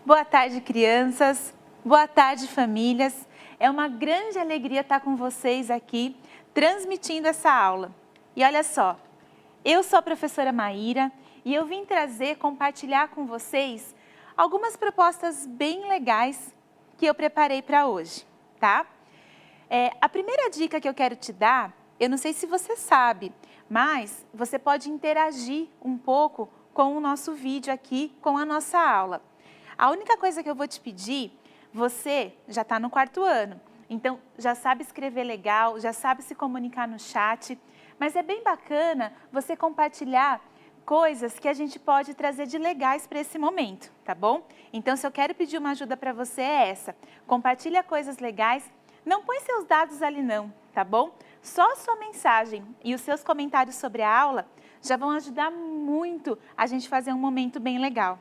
Boa tarde, crianças. Boa tarde, famílias. É uma grande alegria estar com vocês aqui, transmitindo essa aula. E olha só, eu sou a professora Maíra e eu vim compartilhar com vocês algumas propostas bem legais que eu preparei para hoje, tá? A primeira dica que eu quero te dar, eu não sei se você sabe, mas você pode interagir um pouco com o nosso vídeo aqui, com a nossa aula. A única coisa que eu vou te pedir, você já está no 4º ano, então já sabe escrever legal, já sabe se comunicar no chat, mas é bem bacana você compartilhar coisas que a gente pode trazer de legais para esse momento, tá bom? Então, se eu quero pedir uma ajuda para você é essa, compartilha coisas legais, não põe seus dados ali não, tá bom? Só a sua mensagem e os seus comentários sobre a aula já vão ajudar muito a gente fazer um momento bem legal.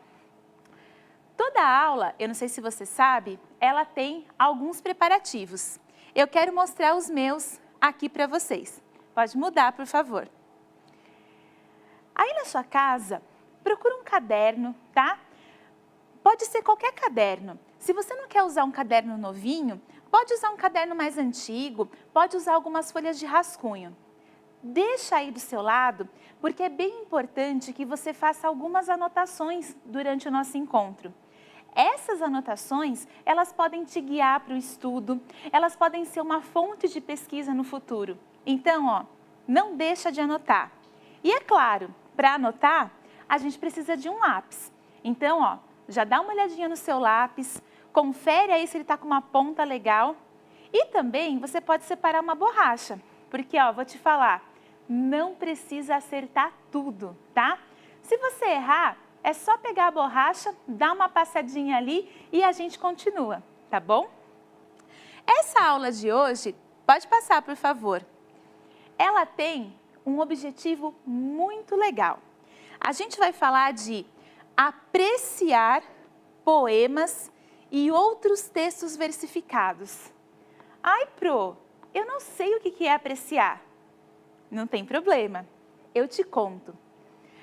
Toda aula, eu não sei se você sabe, ela tem alguns preparativos. Eu quero mostrar os meus aqui para vocês. Pode mudar, por favor. Aí na sua casa, procura um caderno, tá? Pode ser qualquer caderno. Se você não quer usar um caderno novinho, pode usar um caderno mais antigo, pode usar algumas folhas de rascunho. Deixa aí do seu lado, porque é bem importante que você faça algumas anotações durante o nosso encontro. Essas anotações, elas podem te guiar para o estudo, elas podem ser uma fonte de pesquisa no futuro. Então, não deixa de anotar. E é claro, para anotar, a gente precisa de um lápis. Então, já dá uma olhadinha no seu lápis, confere aí se ele está com uma ponta legal. E também você pode separar uma borracha, porque, vou te falar, não precisa acertar tudo, tá? Se você errar, é só pegar a borracha, dar uma passadinha ali e a gente continua, tá bom? Essa aula de hoje, pode passar, por favor. Ela tem um objetivo muito legal. A gente vai falar de apreciar poemas e outros textos versificados. Ai, Pro, eu não sei o que é apreciar. Não tem problema, eu te conto.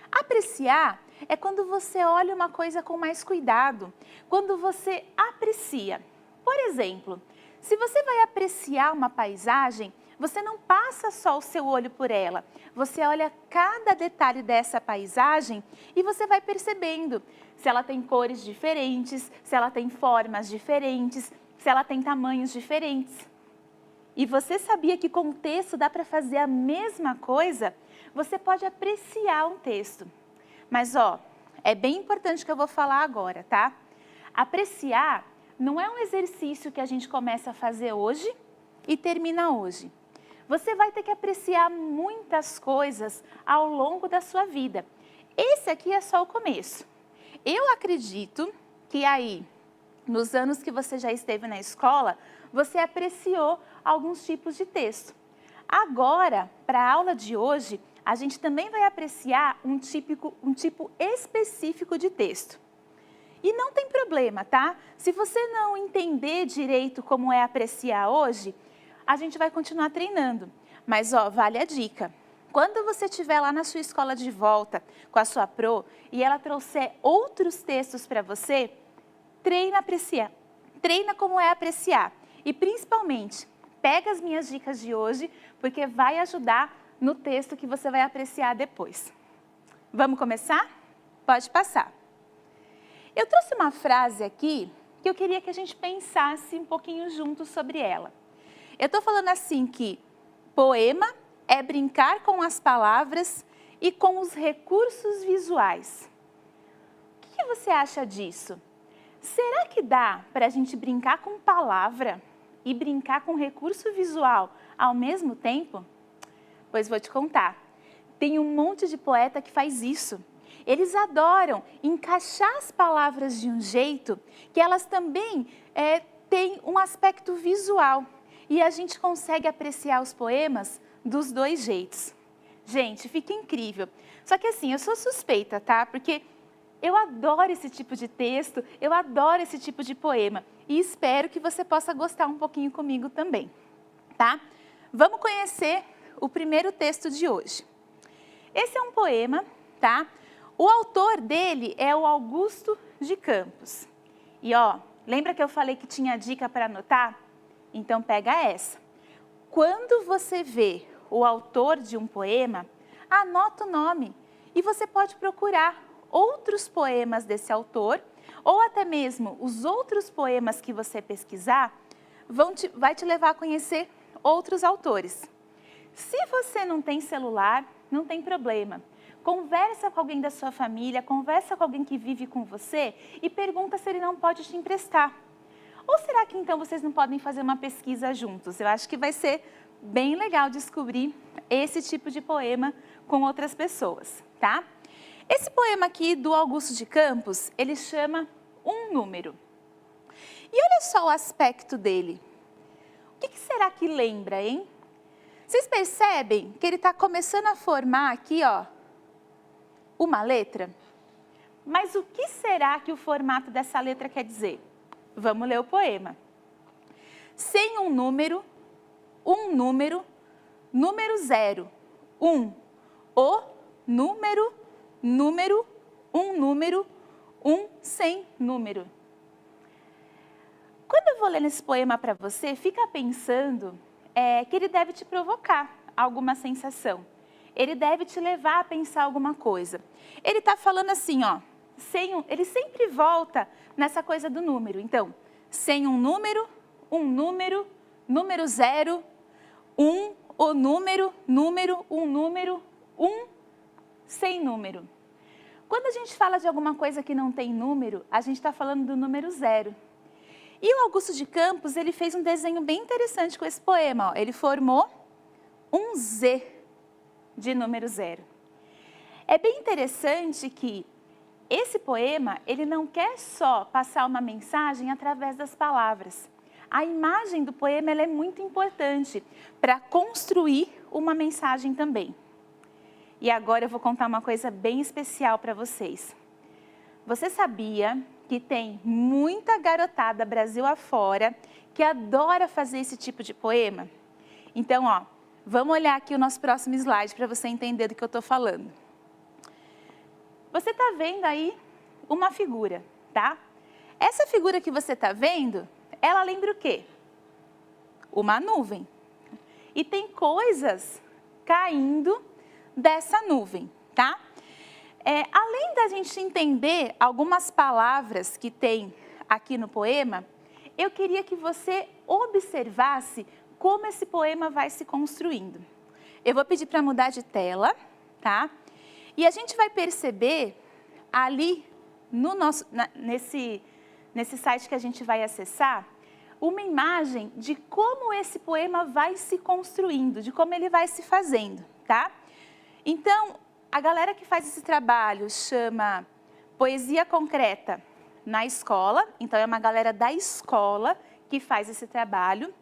Apreciar é quando você olha uma coisa com mais cuidado, quando você aprecia. Por exemplo, se você vai apreciar uma paisagem, você não passa só o seu olho por ela, você olha cada detalhe dessa paisagem e você vai percebendo se ela tem cores diferentes, se ela tem formas diferentes, se ela tem tamanhos diferentes. E você sabia que com o texto dá para fazer a mesma coisa? Você pode apreciar um texto. Mas, é bem importante que eu vou falar agora, tá? Apreciar não é um exercício que a gente começa a fazer hoje e termina hoje. Você vai ter que apreciar muitas coisas ao longo da sua vida. Esse aqui é só o começo. Eu acredito que aí, nos anos que você já esteve na escola, você apreciou alguns tipos de texto. Agora, para a aula de hoje, a gente também vai apreciar um tipo específico de texto. E não tem problema, tá? Se você não entender direito como é apreciar hoje, a gente vai continuar treinando. Mas, vale a dica. Quando você estiver lá na sua escola de volta com a sua Pro e ela trouxer outros textos para você, treina apreciar. Treina como é apreciar. E principalmente, pega as minhas dicas de hoje, porque vai ajudar no texto que você vai apreciar depois. Vamos começar? Pode passar. Eu trouxe uma frase aqui que eu queria que a gente pensasse um pouquinho juntos sobre ela. Eu estou falando assim que poema é brincar com as palavras e com os recursos visuais. O que você acha disso? Será que dá para a gente brincar com palavra e brincar com recurso visual ao mesmo tempo? Pois vou te contar. Tem um monte de poeta que faz isso. Eles adoram encaixar as palavras de um jeito que elas também têm um aspecto visual. E a gente consegue apreciar os poemas dos dois jeitos. Gente, fica incrível. Só que assim, eu sou suspeita, tá? Porque eu adoro esse tipo de texto, eu adoro esse tipo de poema. E espero que você possa gostar um pouquinho comigo também, tá? Vamos conhecer o primeiro texto de hoje. Esse é um poema, tá? O autor dele é o Augusto de Campos. E ó, lembra que eu falei que tinha dica para anotar? Então pega essa. Quando você vê o autor de um poema, anota o nome e você pode procurar outros poemas desse autor ou até mesmo os outros poemas que você pesquisar vai te levar a conhecer outros autores. Se você não tem celular, não tem problema. Conversa com alguém da sua família, conversa com alguém que vive com você e pergunta se ele não pode te emprestar. Ou será que então vocês não podem fazer uma pesquisa juntos? Eu acho que vai ser bem legal descobrir esse tipo de poema com outras pessoas, tá? Esse poema aqui do Augusto de Campos, ele chama Um Número. E olha só o aspecto dele. O que será que lembra, hein? Vocês percebem que ele está começando a formar aqui, ó, uma letra? Mas o que será que o formato dessa letra quer dizer? Vamos ler o poema. Sem um número, número zero, o número, sem número. Quando eu vou ler esse poema para você, fica pensando que ele deve te provocar alguma sensação. Ele deve te levar a pensar alguma coisa. Ele está falando assim, ó, ele sempre volta nessa coisa do número. Então, sem um número, número zero, o número, sem número. Quando a gente fala de alguma coisa que não tem número, a gente está falando do número zero. E o Augusto de Campos, ele fez um desenho bem interessante com esse poema. Ó. Ele formou um Z de número zero. É bem interessante que esse poema, ele não quer só passar uma mensagem através das palavras. A imagem do poema ela é muito importante para construir uma mensagem também. E agora eu vou contar uma coisa bem especial para vocês. Você sabia que tem muita garotada Brasil afora que adora fazer esse tipo de poema? Então, ó, vamos olhar aqui o nosso próximo slide para você entender do que eu estou falando. Você está vendo aí uma figura, tá? Essa figura que você está vendo, ela lembra o quê? Uma nuvem. E tem coisas caindo dessa nuvem, tá? Além da gente entender algumas palavras que tem aqui no poema, eu queria que você observasse como esse poema vai se construindo. Eu vou pedir para mudar de tela, tá? E a gente vai perceber ali no nesse site que a gente vai acessar, uma imagem de como esse poema vai se construindo, de como ele vai se fazendo, tá? Então, a galera que faz esse trabalho chama Poesia Concreta na Escola, então é uma galera da escola que faz esse trabalho.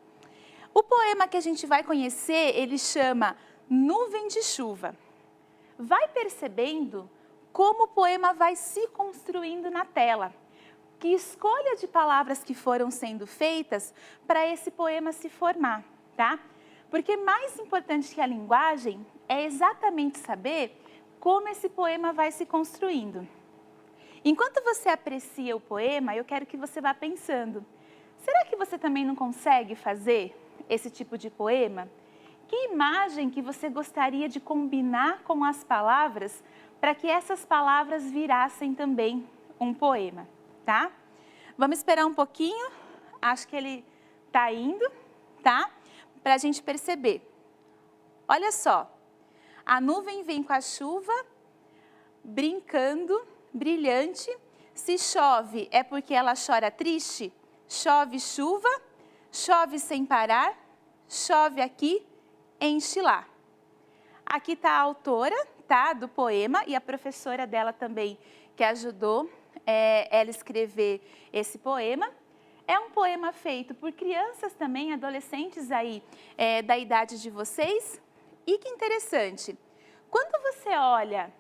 O poema que a gente vai conhecer, ele chama Nuvem de Chuva. Vai percebendo como o poema vai se construindo na tela. Que escolha de palavras que foram sendo feitas para esse poema se formar, tá? Porque mais importante que a linguagem é exatamente saber como esse poema vai se construindo. Enquanto você aprecia o poema, eu quero que você vá pensando, será que você também não consegue fazer esse tipo de poema? Que imagem que você gostaria de combinar com as palavras para que essas palavras virassem também um poema, tá? Vamos esperar um pouquinho, acho que ele está indo, tá? Para a gente perceber. Olha só, a nuvem vem com a chuva, brincando, brilhante. Se chove é porque ela chora triste, chove chuva, chove sem parar, chove aqui, enche lá. Aqui está a autora, tá, do poema e a professora dela também que ajudou ela escrever esse poema. É um poema feito por crianças também, adolescentes aí da idade de vocês. E que interessante, quando você olha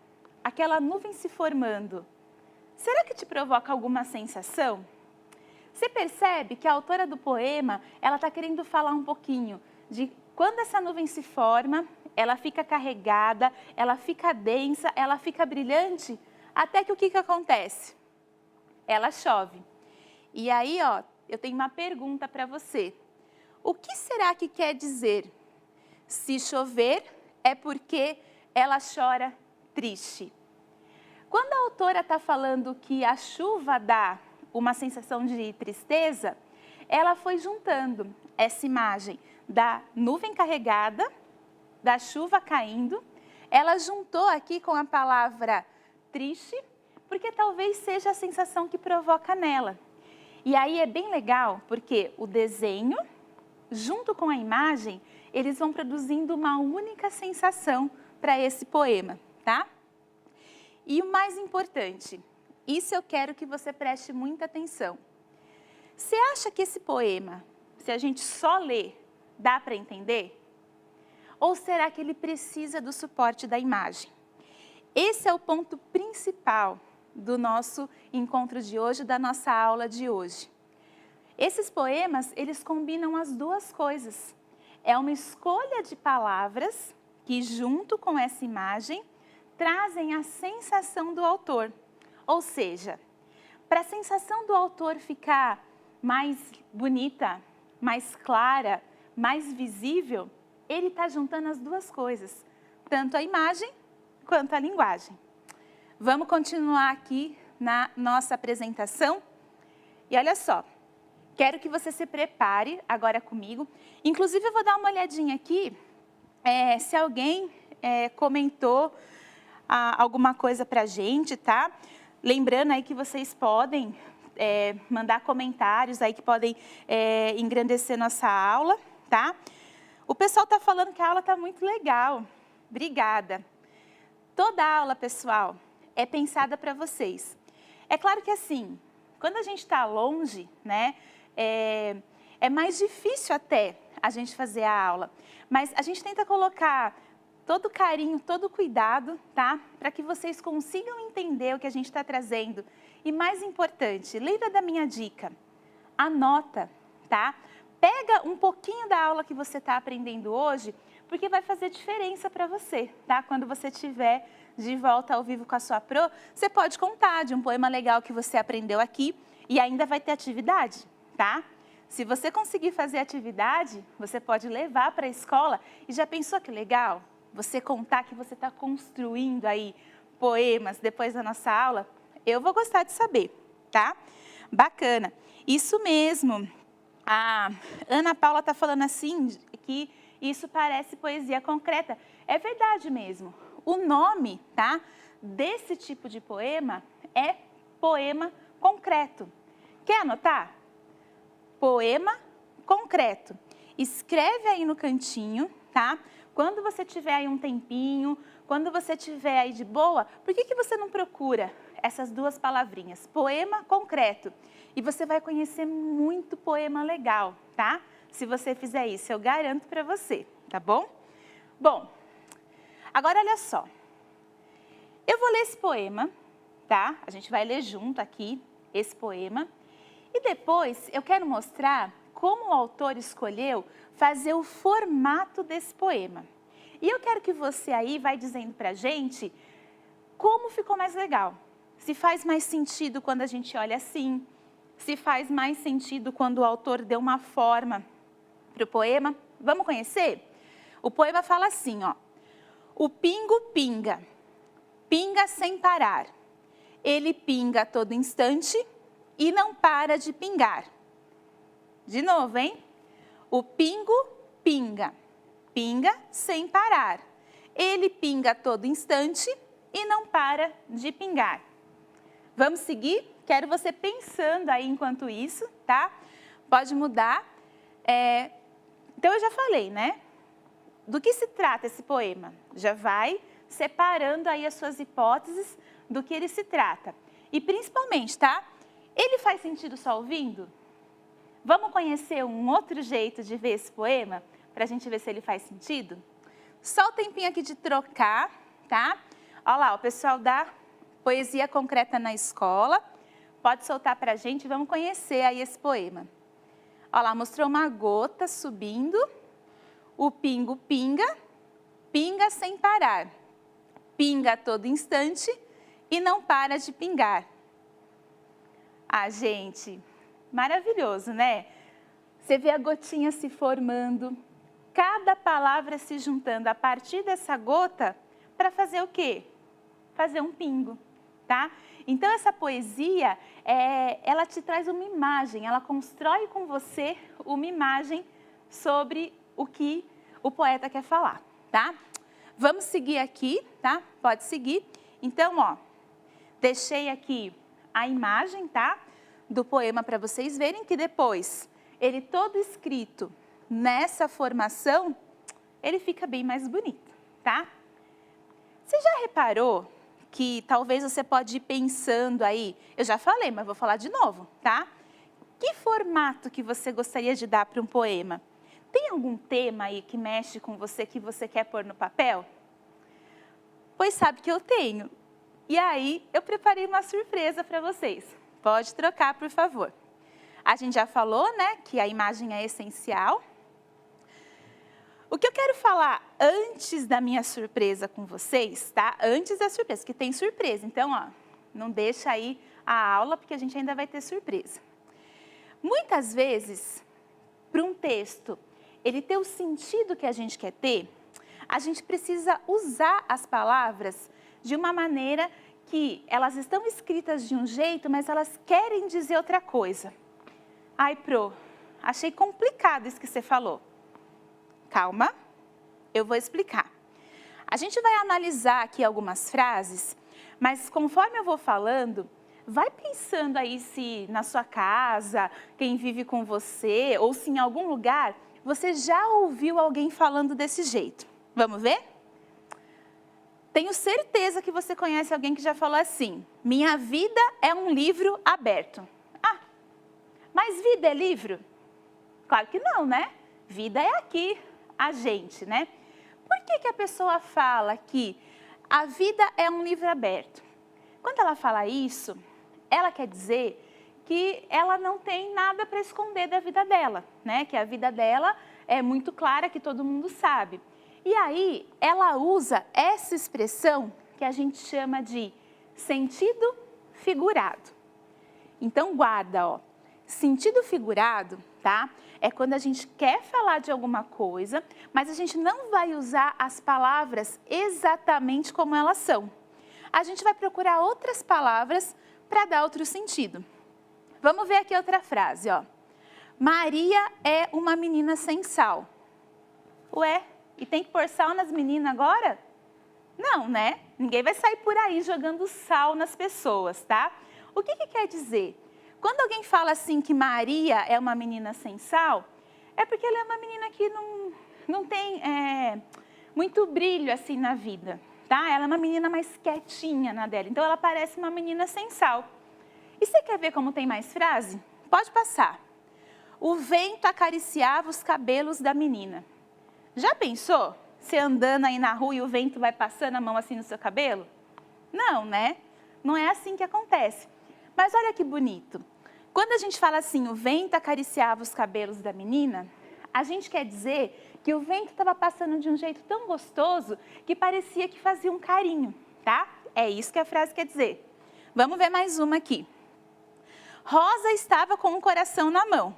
aquela nuvem se formando, será que te provoca alguma sensação? Você percebe que a autora do poema, ela está querendo falar um pouquinho de quando essa nuvem se forma, ela fica carregada, ela fica densa, ela fica brilhante, até que o que acontece? Ela chove. E aí, ó, eu tenho uma pergunta para você. O que será que quer dizer? Se chover é porque ela chora triste. Quando a autora está falando que a chuva dá uma sensação de tristeza, ela foi juntando essa imagem da nuvem carregada, da chuva caindo, ela juntou aqui com a palavra triste, porque talvez seja a sensação que provoca nela. E aí é bem legal, porque o desenho, junto com a imagem, eles vão produzindo uma única sensação para esse poema, tá? E o mais importante, isso eu quero que você preste muita atenção. Você acha que esse poema, se a gente só ler, dá para entender? Ou será que ele precisa do suporte da imagem? Esse é o ponto principal do nosso encontro de hoje, da nossa aula de hoje. Esses poemas, eles combinam as duas coisas. É uma escolha de palavras que, junto com essa imagem, trazem a sensação do autor. Ou seja, para a sensação do autor ficar mais bonita, mais clara, mais visível, ele está juntando as duas coisas, tanto a imagem quanto a linguagem. Vamos continuar aqui na nossa apresentação. E olha só, quero que você se prepare agora comigo. Inclusive, eu vou dar uma olhadinha aqui, se alguém comentou alguma coisa para a gente, tá? Lembrando aí que vocês podem mandar comentários aí que podem engrandecer nossa aula, tá? O pessoal está falando que a aula está muito legal. Obrigada. Toda aula, pessoal, é pensada para vocês. É claro que assim, quando a gente está longe, né, é mais difícil até a gente fazer a aula, mas a gente tenta colocar todo carinho, todo cuidado, tá? Para que vocês consigam entender o que a gente está trazendo. E mais importante, lembra da minha dica? Anota, tá? Pega um pouquinho da aula que você está aprendendo hoje, porque vai fazer diferença para você, tá? Quando você estiver de volta ao vivo com a sua pro, você pode contar de um poema legal que você aprendeu aqui e ainda vai ter atividade, tá? Se você conseguir fazer atividade, você pode levar para a escola e já pensou que legal? Você contar que você está construindo aí poemas depois da nossa aula, eu vou gostar de saber, tá? Bacana. Isso mesmo. A Ana Paula está falando assim, que isso parece poesia concreta. É verdade mesmo. O nome, tá, desse tipo de poema é poema concreto. Quer anotar? Poema concreto. Escreve aí no cantinho, tá? Quando você tiver aí um tempinho, quando você tiver aí de boa, por que você não procura essas duas palavrinhas? Poema concreto. E você vai conhecer muito poema legal, tá? Se você fizer isso, eu garanto para você, tá bom? Bom, agora olha só. Eu vou ler esse poema, tá? A gente vai ler junto aqui esse poema. E depois eu quero mostrar como o autor escolheu fazer o formato desse poema. E eu quero que você aí vai dizendo pra gente como ficou mais legal. Se faz mais sentido quando a gente olha assim, se faz mais sentido quando o autor deu uma forma para o poema. Vamos conhecer? O poema fala assim, ó. O pingo pinga, pinga sem parar. Ele pinga a todo instante e não para de pingar. De novo, hein? O pingo pinga, pinga sem parar. Ele pinga a todo instante e não para de pingar. Vamos seguir? Quero você pensando aí enquanto isso, tá? Pode mudar. Então, eu já falei, né? Do que se trata esse poema? Já vai separando aí as suas hipóteses do que ele se trata. E principalmente, tá? Ele faz sentido só ouvindo? Vamos conhecer um outro jeito de ver esse poema? Para a gente ver se ele faz sentido? Só o tempinho aqui de trocar, tá? Olha lá, o pessoal da Poesia Concreta na Escola. Pode soltar para a gente, vamos conhecer aí esse poema. Olha lá, mostrou uma gota subindo. O pingo pinga, pinga sem parar. Pinga a todo instante e não para de pingar. Ah, gente, Maravilhoso, né? Você vê a gotinha se formando, cada palavra se juntando a partir dessa gota para fazer o quê? Fazer um pingo, tá? Então, essa poesia, ela te traz uma imagem, ela constrói com você uma imagem sobre o que o poeta quer falar, tá? Vamos seguir aqui, tá? Pode seguir. Então, ó, deixei aqui a imagem, tá? Do poema para vocês verem que depois, ele todo escrito nessa formação, ele fica bem mais bonito, tá? Você já reparou que talvez você pode ir pensando aí, eu já falei, mas vou falar de novo, tá? Que formato que você gostaria de dar para um poema? Tem algum tema aí que mexe com você, que você quer pôr no papel? Pois sabe que eu tenho. E aí, eu preparei uma surpresa para vocês. Pode trocar, por favor. A gente já falou, né, que a imagem é essencial. O que eu quero falar antes da minha surpresa com vocês, tá? Antes da surpresa, que tem surpresa. Então, ó, não deixa aí a aula, porque a gente ainda vai ter surpresa. Muitas vezes, para um texto, ele ter o sentido que a gente quer ter, a gente precisa usar as palavras de uma maneira que elas estão escritas de um jeito, mas elas querem dizer outra coisa. Ai, Pro, achei complicado isso que você falou. Calma, eu vou explicar. A gente vai analisar aqui algumas frases, mas conforme eu vou falando, vai pensando aí se na sua casa, quem vive com você, ou se em algum lugar, você já ouviu alguém falando desse jeito. Vamos ver? Tenho certeza que você conhece alguém que já falou assim: minha vida é um livro aberto. Ah, mas vida é livro? Claro que não, né? Vida é aqui, a gente, né? Por que a pessoa fala que a vida é um livro aberto? Quando ela fala isso, ela quer dizer que ela não tem nada para esconder da vida dela, né? Que a vida dela é muito clara, que todo mundo sabe. E aí, ela usa essa expressão que a gente chama de sentido figurado. Então, guarda, ó. Sentido figurado, tá? É quando a gente quer falar de alguma coisa, mas a gente não vai usar as palavras exatamente como elas são. A gente vai procurar outras palavras para dar outro sentido. Vamos ver aqui outra frase, ó. Maria é uma menina sem sal. Ué, e tem que pôr sal nas meninas agora? Não, né? Ninguém vai sair por aí jogando sal nas pessoas, tá? O que quer dizer? Quando alguém fala assim que Maria é uma menina sem sal, é porque ela é uma menina que não tem muito brilho assim na vida, tá? Ela é uma menina mais quietinha na dela, então ela parece uma menina sem sal. E você quer ver como tem mais frase? Pode passar. O vento acariciava os cabelos da menina. Já pensou? Você andando aí na rua e o vento vai passando a mão assim no seu cabelo? Não, né? Não é assim que acontece. Mas olha que bonito. Quando a gente fala assim, o vento acariciava os cabelos da menina, a gente quer dizer que o vento estava passando de um jeito tão gostoso que parecia que fazia um carinho, tá? É isso que a frase quer dizer. Vamos ver mais uma aqui. Rosa estava com o coração na mão.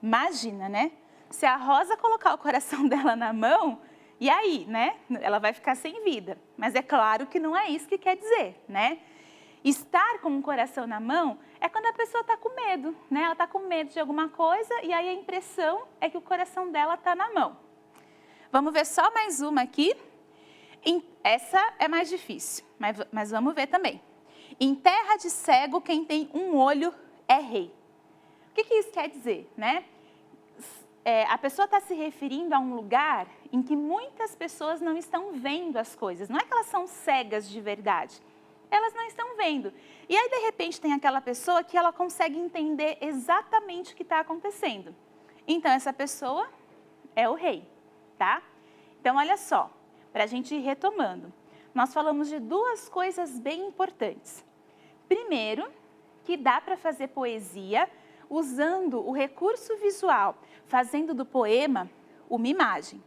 Imagina, né? Se a Rosa colocar o coração dela na mão, e aí, né? Ela vai ficar sem vida. Mas é claro que não é isso que quer dizer, né? Estar com o coração na mão é quando a pessoa está com medo, né? Ela está com medo de alguma coisa e aí a impressão é que o coração dela está na mão. Vamos ver só mais uma aqui. Essa é mais difícil, mas vamos ver também. Em terra de cego, quem tem um olho é rei. O que isso quer dizer, né? A pessoa está se referindo a um lugar em que muitas pessoas não estão vendo as coisas. Não é que elas são cegas de verdade. Elas não estão vendo. E aí, de repente, tem aquela pessoa que ela consegue entender exatamente o que está acontecendo. Então, essa pessoa é o rei, tá? Então, olha só, para a gente ir retomando. Nós falamos de duas coisas bem importantes. Primeiro, que dá para fazer poesia usando o recurso visual, fazendo do poema uma imagem.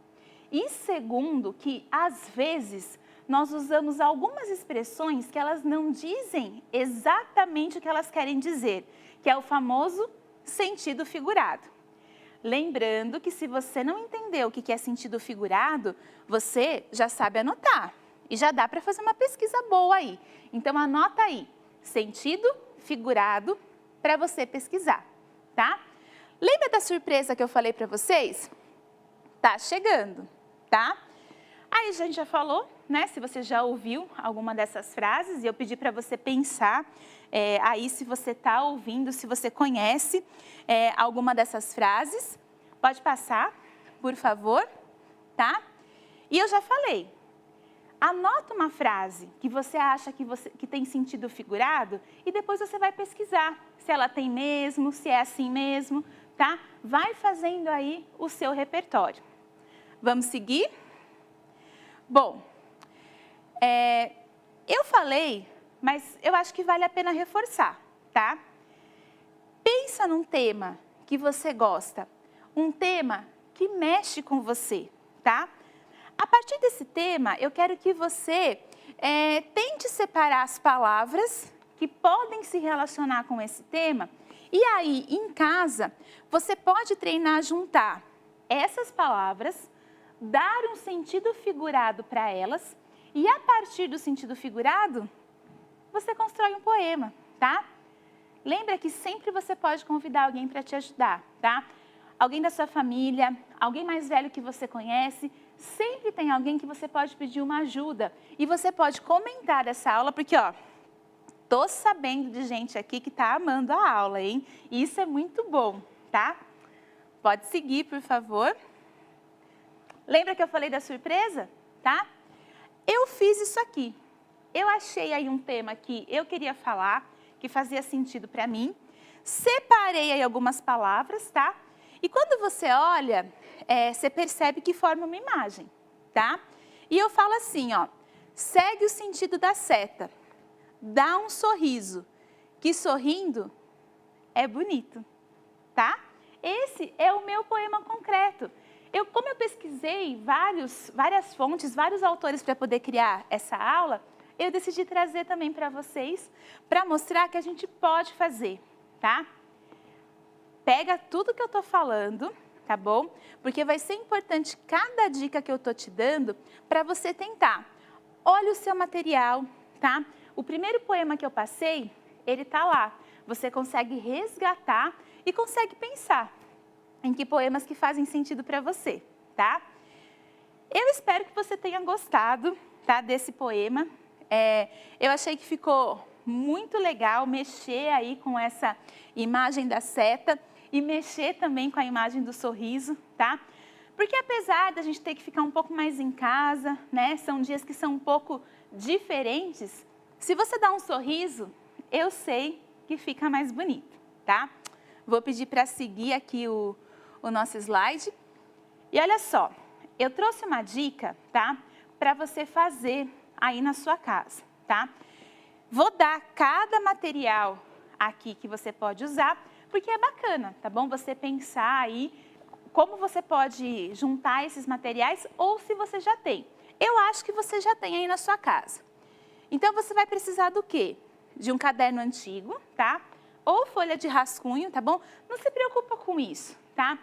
E segundo, que às vezes nós usamos algumas expressões que elas não dizem exatamente o que elas querem dizer, que é o famoso sentido figurado. Lembrando que se você não entendeu o que é sentido figurado, você já sabe anotar e já dá para fazer uma pesquisa boa aí. Então anota aí, sentido figurado para você pesquisar, tá? Lembra da surpresa que eu falei para vocês? Tá chegando, tá? Aí a gente já falou, né? Se você já ouviu alguma dessas frases, e eu pedi para você pensar aí se você está ouvindo, se você conhece alguma dessas frases. Pode passar, por favor, tá? E eu já falei, anota uma frase que você acha que tem sentido figurado e depois você vai pesquisar se ela tem mesmo, se é assim mesmo, tá? Vai fazendo aí o seu repertório. Vamos seguir? Bom, eu falei, mas eu acho que vale a pena reforçar, tá? Pensa num tema que você gosta, um tema que mexe com você, tá? A partir desse tema, eu quero que você tente separar as palavras que podem se relacionar com esse tema e aí, em casa, você pode treinar a juntar essas palavras, dar um sentido figurado para elas e a partir do sentido figurado, você constrói um poema, tá? Lembra que sempre você pode convidar alguém para te ajudar, tá? Alguém da sua família, alguém mais velho que você conhece, sempre tem alguém que você pode pedir uma ajuda. E você pode comentar essa aula, porque, ó, tô sabendo de gente aqui que tá amando a aula, hein? E isso é muito bom, tá? Pode seguir, por favor. Lembra que eu falei da surpresa, tá? Eu fiz isso aqui. Eu achei aí um tema que eu queria falar, que fazia sentido para mim. Separei aí algumas palavras, tá? E quando você olha, você percebe que forma uma imagem, tá? E eu falo assim, ó, segue o sentido da seta, dá um sorriso, que sorrindo é bonito, tá? Esse é o meu poema concreto. Como eu pesquisei várias fontes, vários autores para poder criar essa aula, eu decidi trazer também para vocês, para mostrar que a gente pode fazer, tá? Pega tudo que eu estou falando, tá bom? Porque vai ser importante cada dica que eu estou te dando para você tentar. Olha o seu material, tá? O primeiro poema que eu passei, ele está lá. Você consegue resgatar e consegue pensar em que poemas que fazem sentido para você, tá? Eu espero que você tenha gostado, tá, desse poema. Eu achei que ficou muito legal mexer aí com essa imagem da seta e mexer também com a imagem do sorriso, tá? Porque apesar da gente ter que ficar um pouco mais em casa, né, são dias que são um pouco diferentes, se você dá um sorriso, eu sei que fica mais bonito, tá? Vou pedir para seguir aqui o nosso slide. E olha só, eu trouxe uma dica, tá? Para você fazer aí na sua casa, tá? Vou dar cada material aqui que você pode usar, porque é bacana, tá bom? Você pensar aí como você pode juntar esses materiais ou se você já tem. Eu acho que você já tem aí na sua casa. Então, você vai precisar do quê? De um caderno antigo, tá? Ou folha de rascunho, tá bom? Não se preocupa com isso, tá?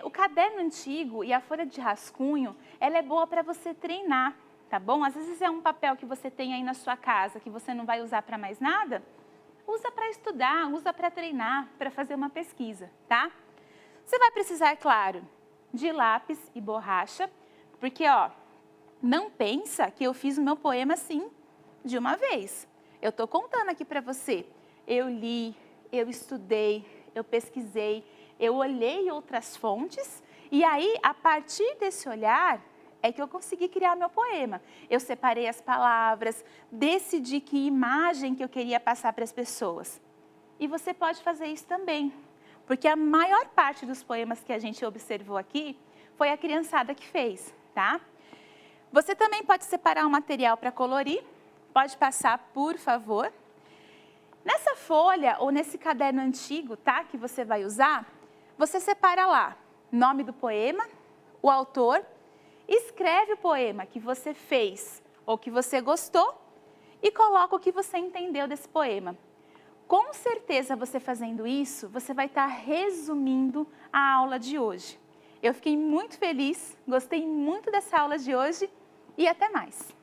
O caderno antigo e a folha de rascunho, ela é boa para você treinar, tá bom? Às vezes é um papel que você tem aí na sua casa, que você não vai usar para mais nada, usa para estudar, usa para treinar, para fazer uma pesquisa, tá? Você vai precisar, é claro, de lápis e borracha, porque, ó, não pensa que eu fiz o meu poema assim, de uma vez. Eu estou contando aqui para você. Eu li, eu estudei, eu pesquisei, eu olhei outras fontes e aí, a partir desse olhar, é que eu consegui criar o meu poema. Eu separei as palavras, decidi que imagem que eu queria passar para as pessoas. E você pode fazer isso também, porque a maior parte dos poemas que a gente observou aqui foi a criançada que fez, tá? Você também pode separar um material para colorir, pode passar, por favor. Nessa folha ou nesse caderno antigo, tá, que você vai usar, você separa lá nome do poema, o autor, escreve o poema que você fez ou que você gostou e coloca o que você entendeu desse poema. Com certeza, você fazendo isso, você vai estar resumindo a aula de hoje. Eu fiquei muito feliz, gostei muito dessa aula de hoje e até mais!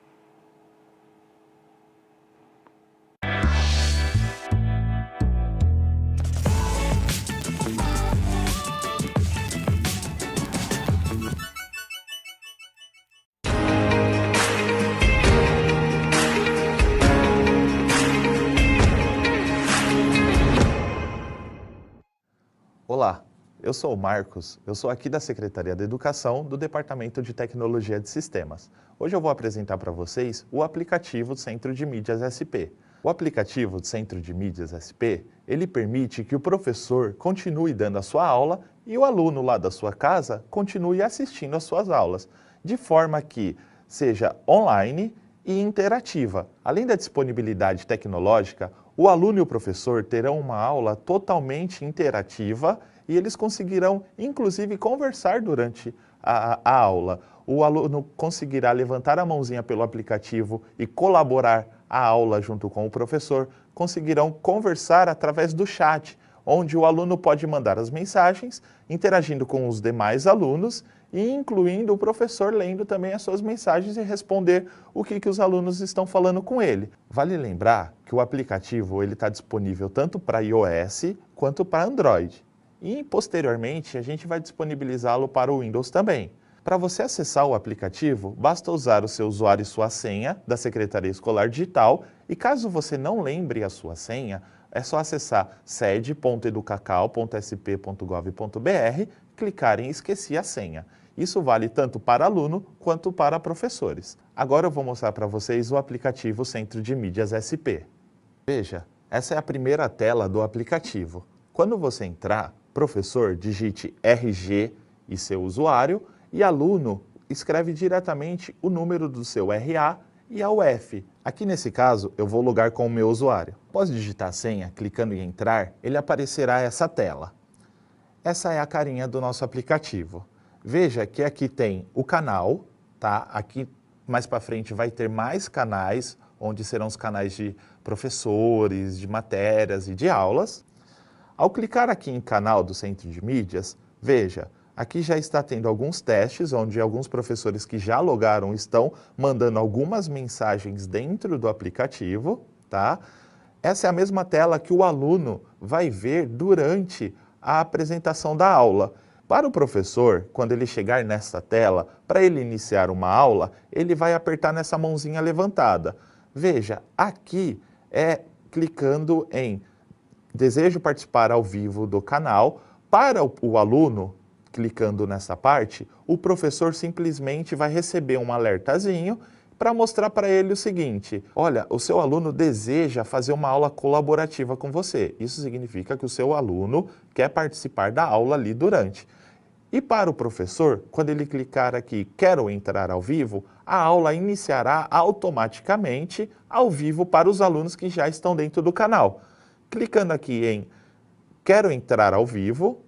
Olá, eu sou o Marcos, eu sou aqui da Secretaria da Educação do Departamento de Tecnologia de Sistemas. Hoje eu vou apresentar para vocês o aplicativo Centro de Mídias SP. O aplicativo do Centro de Mídias SP, ele permite que o professor continue dando a sua aula e o aluno lá da sua casa continue assistindo às suas aulas, de forma que seja online e interativa. Além da disponibilidade tecnológica, o aluno e o professor terão uma aula totalmente interativa e eles conseguirão, inclusive, conversar durante a aula. O aluno conseguirá levantar a mãozinha pelo aplicativo e colaborar a aula junto com o professor. Conseguirão conversar através do chat, onde o aluno pode mandar as mensagens, interagindo com os demais alunos e incluindo o professor lendo também as suas mensagens e responder o que os alunos estão falando com ele. Vale lembrar que o aplicativo está disponível tanto para iOS quanto para Android. E posteriormente a gente vai disponibilizá-lo para o Windows também. Para você acessar o aplicativo, basta usar o seu usuário e sua senha da Secretaria Escolar Digital e caso você não lembre a sua senha, é só acessar sede.educacal.sp.gov.br, clicar em Esqueci a senha. Isso vale tanto para aluno quanto para professores. Agora eu vou mostrar para vocês o aplicativo Centro de Mídias SP. Veja, essa é a primeira tela do aplicativo. Quando você entrar, professor, digite RG e seu usuário e aluno escreve diretamente o número do seu RA e a UF. Aqui nesse caso, eu vou logar com o meu usuário. Após digitar a senha, clicando em entrar, ele aparecerá essa tela. Essa é a carinha do nosso aplicativo. Veja que aqui tem o canal, tá? Aqui mais para frente vai ter mais canais, onde serão os canais de professores, de matérias e de aulas. Ao clicar aqui em canal do Centro de Mídias, veja, aqui já está tendo alguns testes, onde alguns professores que já logaram estão mandando algumas mensagens dentro do aplicativo, tá? Essa é a mesma tela que o aluno vai ver durante a apresentação da aula. Para o professor, quando ele chegar nessa tela, para ele iniciar uma aula, ele vai apertar nessa mãozinha levantada. Veja, aqui é clicando em Desejo participar ao vivo do canal. Para o aluno, clicando nessa parte, o professor simplesmente vai receber um alertazinho para mostrar para ele o seguinte: olha, o seu aluno deseja fazer uma aula colaborativa com você. Isso significa que o seu aluno quer participar da aula ali durante. E para o professor, quando ele clicar aqui, quero entrar ao vivo, a aula iniciará automaticamente ao vivo para os alunos que já estão dentro do canal. Clicando aqui em quero entrar ao vivo,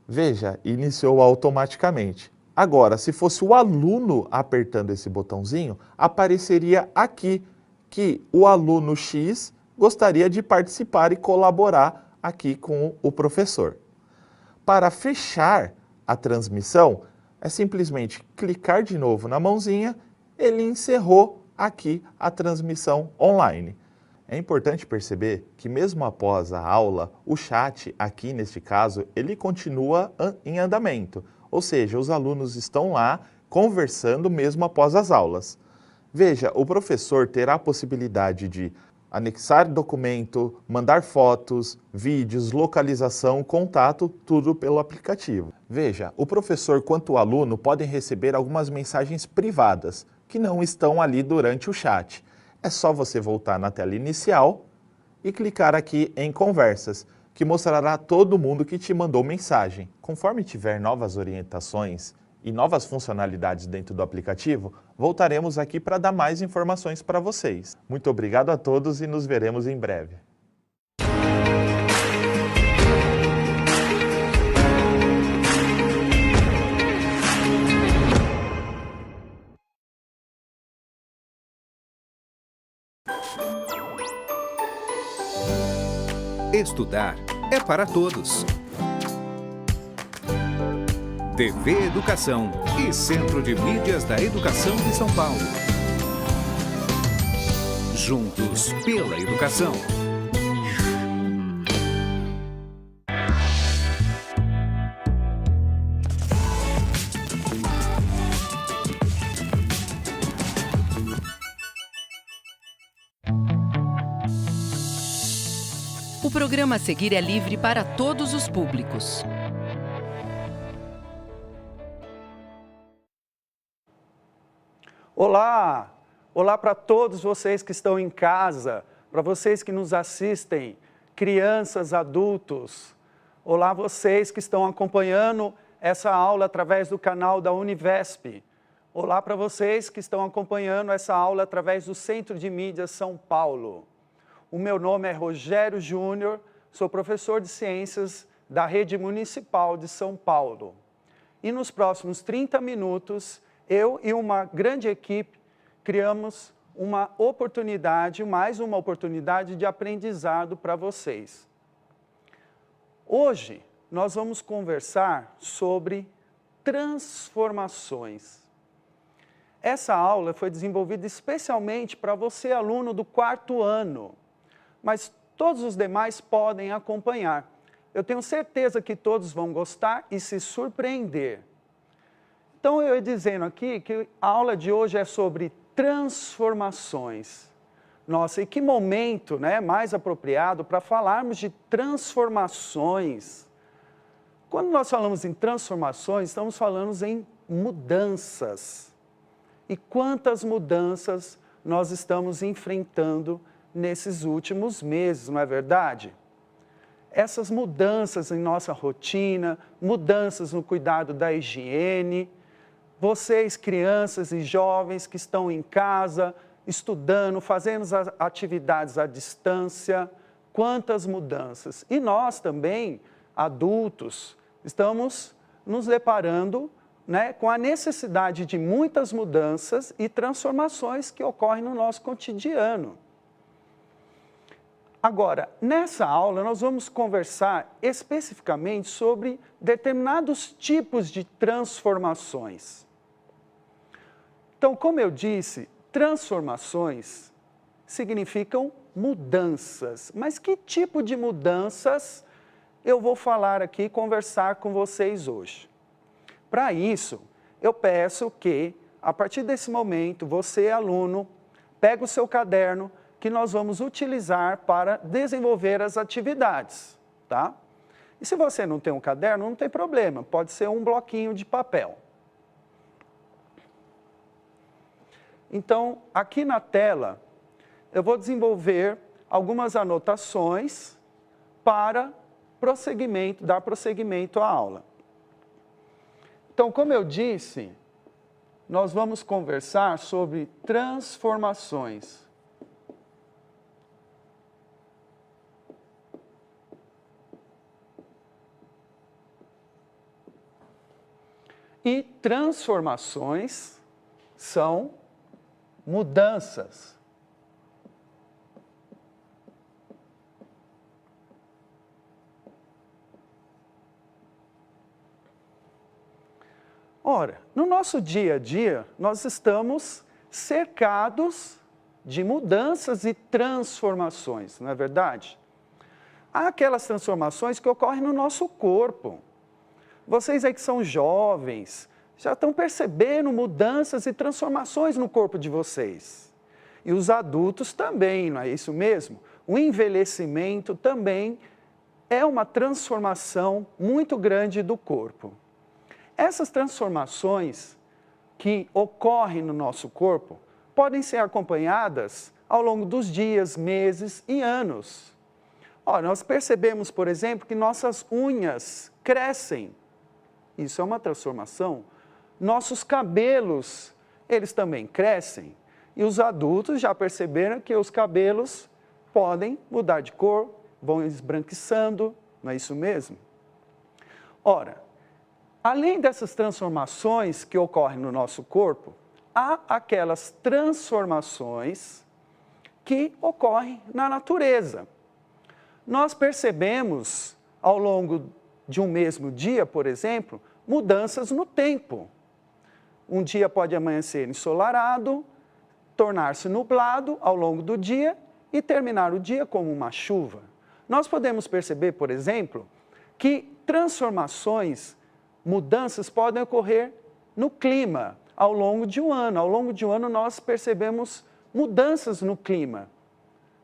veja, iniciou automaticamente. Agora, se fosse o aluno apertando esse botãozinho, apareceria aqui que o aluno X gostaria de participar e colaborar aqui com o professor. Para fechar a transmissão, é simplesmente clicar de novo na mãozinha, ele encerrou aqui a transmissão online. É importante perceber que mesmo após a aula, o chat, aqui neste caso, ele continua em andamento. Ou seja, os alunos estão lá conversando mesmo após as aulas. Veja, o professor terá a possibilidade de anexar documento, mandar fotos, vídeos, localização, contato, tudo pelo aplicativo. Veja, o professor quanto o aluno podem receber algumas mensagens privadas, que não estão ali durante o chat. É só você voltar na tela inicial e clicar aqui em Conversas, que mostrará todo mundo que te mandou mensagem. Conforme tiver novas orientações e novas funcionalidades dentro do aplicativo, voltaremos aqui para dar mais informações para vocês. Muito obrigado a todos e nos veremos em breve. Estudar é para todos. TV Educação e Centro de Mídias da Educação de São Paulo. Juntos pela educação. O programa a seguir é livre para todos os públicos. Olá! Olá para todos vocês que estão em casa, para vocês que nos assistem, crianças, adultos. Olá vocês que estão acompanhando essa aula através do canal da Univesp. Olá para vocês que estão acompanhando essa aula através do Centro de Mídias São Paulo. O meu nome é Rogério Júnior, sou professor de Ciências da Rede Municipal de São Paulo. E nos próximos 30 minutos, eu e uma grande equipe criamos uma oportunidade, mais uma oportunidade de aprendizado para vocês. Hoje, nós vamos conversar sobre transformações. Essa aula foi desenvolvida especialmente para você, aluno do 4º ano. Mas todos os demais podem acompanhar. Eu tenho certeza que todos vão gostar e se surpreender. Então, eu ia dizendo aqui que a aula de hoje é sobre transformações. Nossa, e que momento, né, mais apropriado para falarmos de transformações. Quando nós falamos em transformações, estamos falando em mudanças. E quantas mudanças nós estamos enfrentando nesses últimos meses, não é verdade? Essas mudanças em nossa rotina, mudanças no cuidado da higiene, vocês, crianças e jovens que estão em casa, estudando, fazendo as atividades à distância, quantas mudanças. E nós também, adultos, estamos nos deparando, né, com a necessidade de muitas mudanças e transformações que ocorrem no nosso cotidiano. Agora, nessa aula, nós vamos conversar especificamente sobre determinados tipos de transformações. Então, como eu disse, transformações significam mudanças. Mas que tipo de mudanças eu vou falar aqui e conversar com vocês hoje? Para isso, eu peço que, a partir desse momento, você, aluno, pega o seu caderno, que nós vamos utilizar para desenvolver as atividades, tá? E se você não tem um caderno, não tem problema, pode ser um bloquinho de papel. Então, aqui na tela, eu vou desenvolver algumas anotações para dar prosseguimento à aula. Então, como eu disse, nós vamos conversar sobre transformações. E transformações são mudanças. Ora, no nosso dia a dia, nós estamos cercados de mudanças e transformações, não é verdade? Há aquelas transformações que ocorrem no nosso corpo. Vocês aí que são jovens, já estão percebendo mudanças e transformações no corpo de vocês. E os adultos também, não é isso mesmo? O envelhecimento também é uma transformação muito grande do corpo. Essas transformações que ocorrem no nosso corpo podem ser acompanhadas ao longo dos dias, meses e anos. Ora, nós percebemos, por exemplo, que nossas unhas crescem. Isso é uma transformação. Nossos cabelos, eles também crescem. E os adultos já perceberam que os cabelos podem mudar de cor, vão esbranquiçando, não é isso mesmo? Ora, além dessas transformações que ocorrem no nosso corpo, há aquelas transformações que ocorrem na natureza. nós percebemos, ao longo de um mesmo dia, por exemplo, mudanças no tempo. Um dia pode amanhecer ensolarado, tornar-se nublado ao longo do dia e terminar o dia como uma chuva. Nós podemos perceber, por exemplo, que transformações, mudanças podem ocorrer no clima ao longo de um ano. Ao longo de um ano nós percebemos mudanças no clima,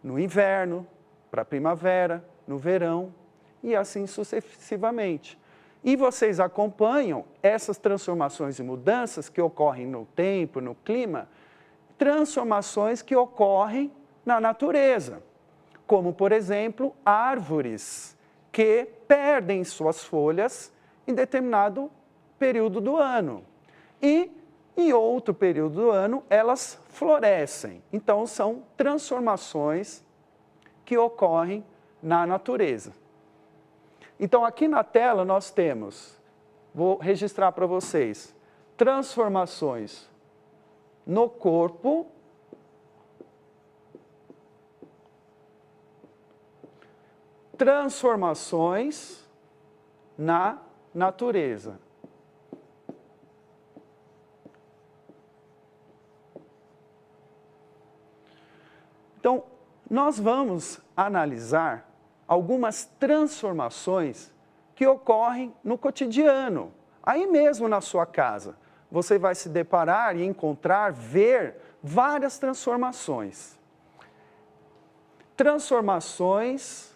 no inverno, para a primavera, no verão e assim sucessivamente. E vocês acompanham essas transformações e mudanças que ocorrem no tempo, no clima, transformações que ocorrem na natureza, como, por exemplo, árvores que perdem suas folhas em determinado período do ano. E, em outro período do ano, elas florescem. Então, são transformações que ocorrem na natureza. Então, aqui na tela nós temos, vou registrar para vocês, transformações no corpo, transformações na natureza. Então, nós vamos analisar algumas transformações que ocorrem no cotidiano, aí mesmo na sua casa. Você vai se deparar e encontrar, ver várias transformações. Transformações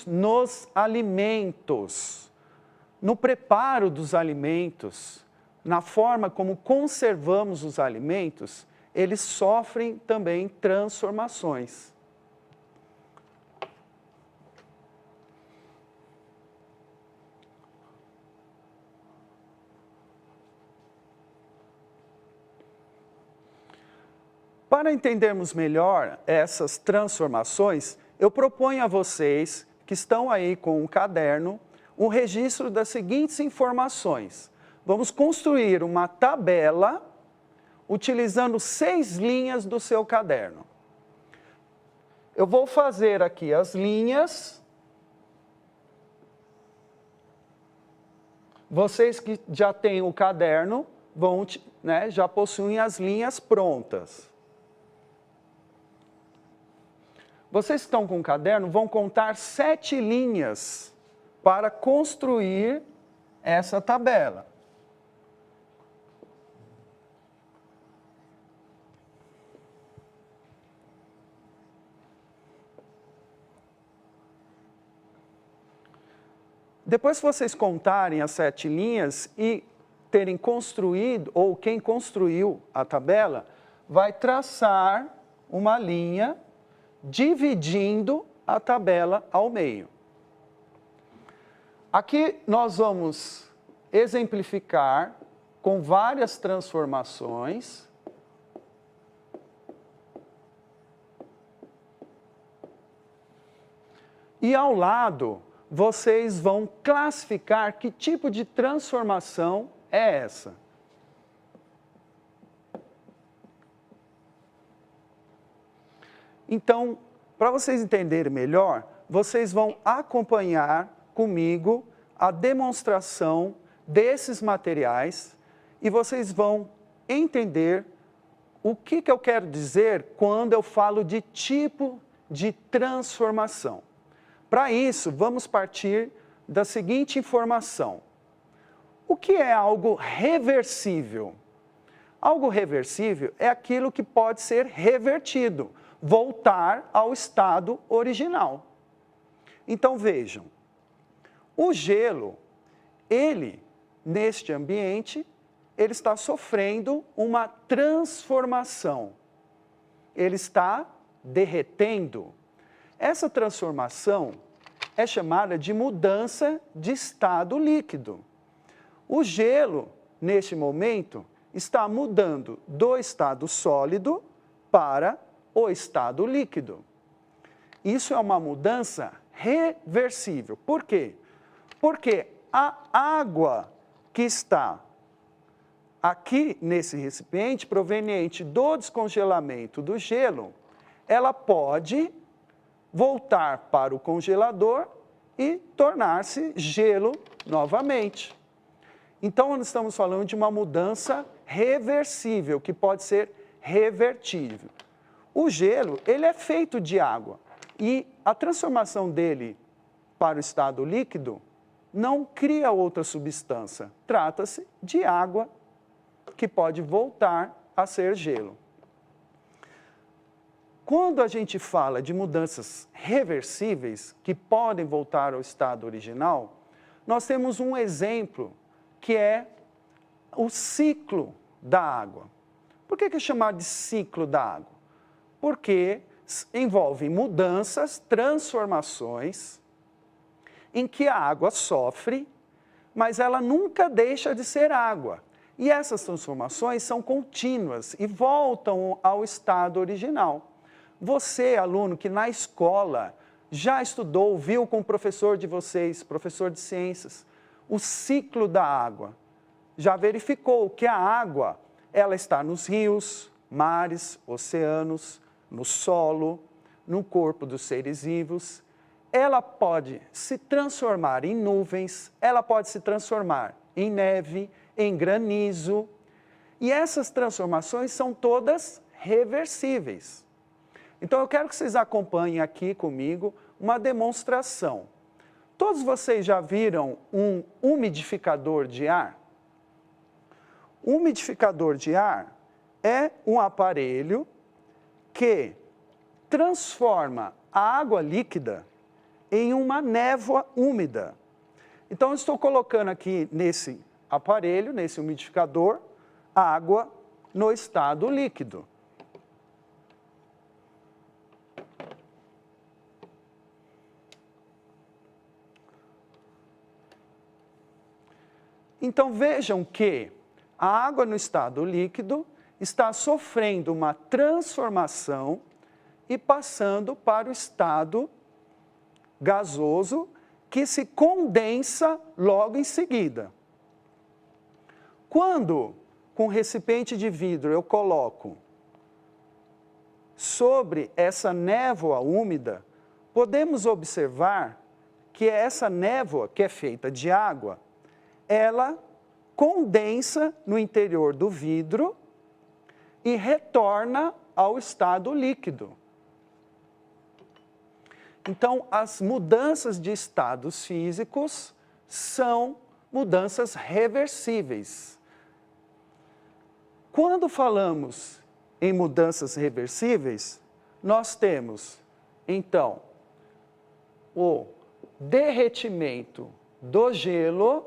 nos alimentos, no preparo dos alimentos, na forma como conservamos os alimentos, eles sofrem também transformações. Para entendermos melhor essas transformações, eu proponho a vocês, que estão aí com um caderno, um registro das seguintes informações. Vamos construir uma tabela utilizando 6 linhas do seu caderno. Eu vou fazer aqui as linhas. Vocês que já têm o caderno, já possuem as linhas prontas. Vocês que estão com o caderno vão contar 7 linhas para construir essa tabela. Depois que vocês contarem as 7 linhas e terem construído, ou quem construiu a tabela, vai traçar uma linha dividindo a tabela ao meio. Aqui nós vamos exemplificar com várias transformações. E ao lado, vocês vão classificar que tipo de transformação é essa. Então, para vocês entenderem melhor, vocês vão acompanhar comigo a demonstração desses materiais e vocês vão entender o que eu quero dizer quando eu falo de tipo de transformação. Para isso, vamos partir da seguinte informação. O que é algo reversível? Algo reversível é aquilo que pode ser revertido, voltar ao estado original. Então vejam, o gelo, neste ambiente, ele está sofrendo uma transformação. Ele está derretendo. Essa transformação é chamada de mudança de estado líquido. O gelo, neste momento, está mudando do estado sólido para o estado líquido. Isso é uma mudança reversível. Por quê? Porque a água que está aqui nesse recipiente, proveniente do descongelamento do gelo, ela pode voltar para o congelador e tornar-se gelo novamente. Então, nós estamos falando de uma mudança reversível, que pode ser revertível. O gelo, ele é feito de água e a transformação dele para o estado líquido não cria outra substância. Trata-se de água que pode voltar a ser gelo. Quando a gente fala de mudanças reversíveis, que podem voltar ao estado original, nós temos um exemplo que é o ciclo da água. Por que é chamado de ciclo da água? Porque envolve mudanças, transformações, em que a água sofre, mas ela nunca deixa de ser água. E essas transformações são contínuas e voltam ao estado original. Você, aluno, que na escola já estudou, viu com o professor de vocês, professor de ciências, o ciclo da água, já verificou que a água, ela está nos rios, mares, oceanos, no solo, no corpo dos seres vivos. Ela pode se transformar em nuvens, ela pode se transformar em neve, em granizo. E essas transformações são todas reversíveis. Então, eu quero que vocês acompanhem aqui comigo uma demonstração. Todos vocês já viram um umidificador de ar? Um umidificador de ar é um aparelho que transforma a água líquida em uma névoa úmida. Então, eu estou colocando aqui nesse aparelho, nesse umidificador, água no estado líquido. Então, vejam que a água no estado líquido está sofrendo uma transformação e passando para o estado gasoso, que se condensa logo em seguida. Quando, com recipiente de vidro, eu coloco sobre essa névoa úmida, podemos observar que essa névoa, que é feita de água, ela condensa no interior do vidro e retorna ao estado líquido. Então, as mudanças de estados físicos são mudanças reversíveis. Quando falamos em mudanças reversíveis, nós temos, então, o derretimento do gelo,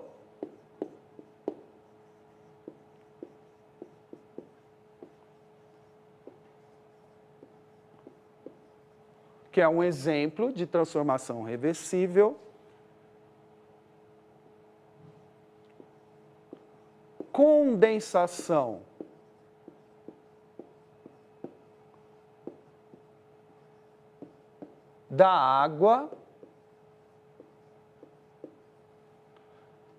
que é um exemplo de transformação reversível. Condensação da água.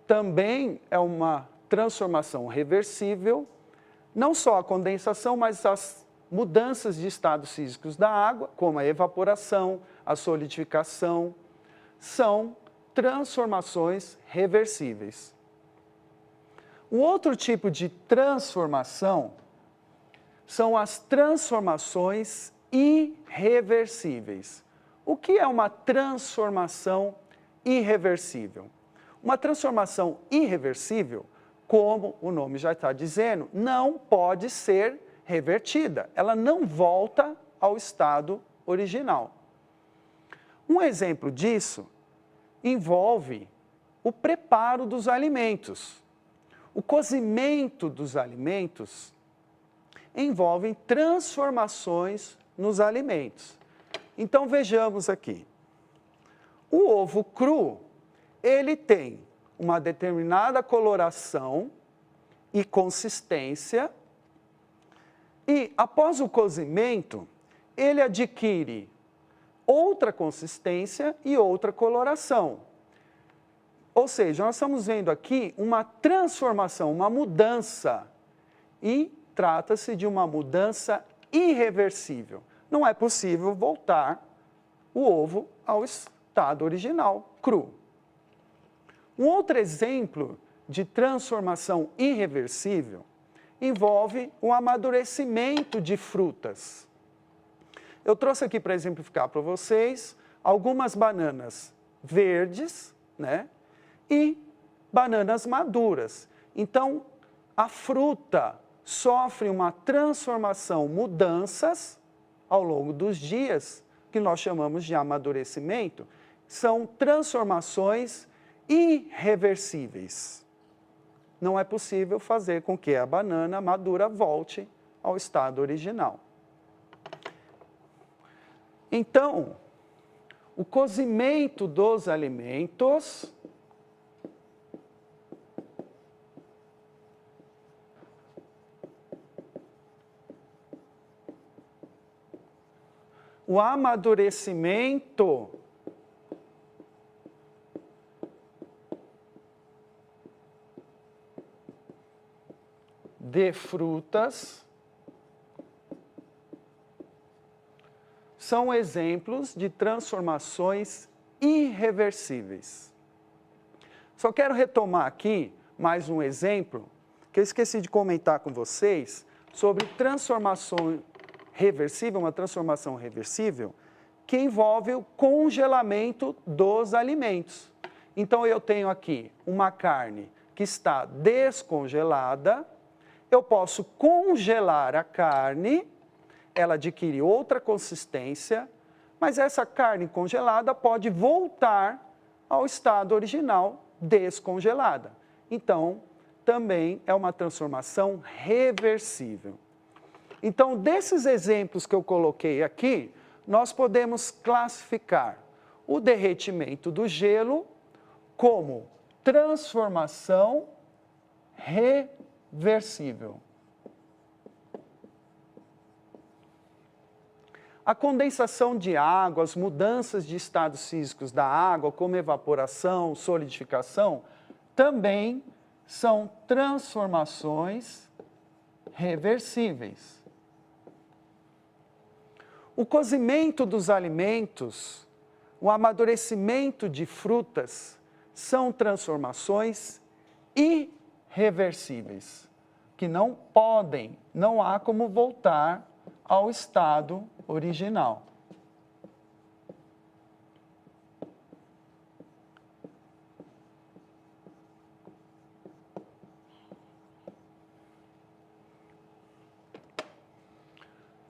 Também é uma transformação reversível, não só a condensação, mas as mudanças de estados físicos da água, como a evaporação, a solidificação, são transformações reversíveis. Um outro tipo de transformação são as transformações irreversíveis. O que é uma transformação irreversível? Uma transformação irreversível, como o nome já está dizendo, não pode ser revertida. Ela não volta ao estado original. Um exemplo disso envolve o preparo dos alimentos. O cozimento dos alimentos envolve transformações nos alimentos. Então, vejamos aqui. O ovo cru, ele tem uma determinada coloração e consistência, e após o cozimento, ele adquire outra consistência e outra coloração. Ou seja, nós estamos vendo aqui uma transformação, uma mudança. E trata-se de uma mudança irreversível. Não é possível voltar o ovo ao estado original, cru. Um outro exemplo de transformação irreversível envolve o amadurecimento de frutas. Eu trouxe aqui para exemplificar para vocês algumas bananas verdes, né, e bananas maduras. Então, a fruta sofre uma transformação, mudanças ao longo dos dias, que nós chamamos de amadurecimento, são transformações irreversíveis. Não é possível fazer com que a banana madura volte ao estado original. Então, o cozimento dos alimentos o amadurecimento de frutas são exemplos de transformações irreversíveis. Só quero retomar aqui mais um exemplo que eu esqueci de comentar com vocês sobre transformação reversível, uma transformação reversível que envolve o congelamento dos alimentos. Então eu tenho aqui uma carne que está descongelada, eu posso congelar a carne, ela adquire outra consistência, mas essa carne congelada pode voltar ao estado original descongelada. Então, também é uma transformação reversível. Então, desses exemplos que eu coloquei aqui, nós podemos classificar o derretimento do gelo como transformação reversível. A condensação de água, as mudanças de estados físicos da água, como evaporação, solidificação, também são transformações reversíveis. O cozimento dos alimentos, o amadurecimento de frutas, são transformações irreversíveis, que não há como voltar ao estado original.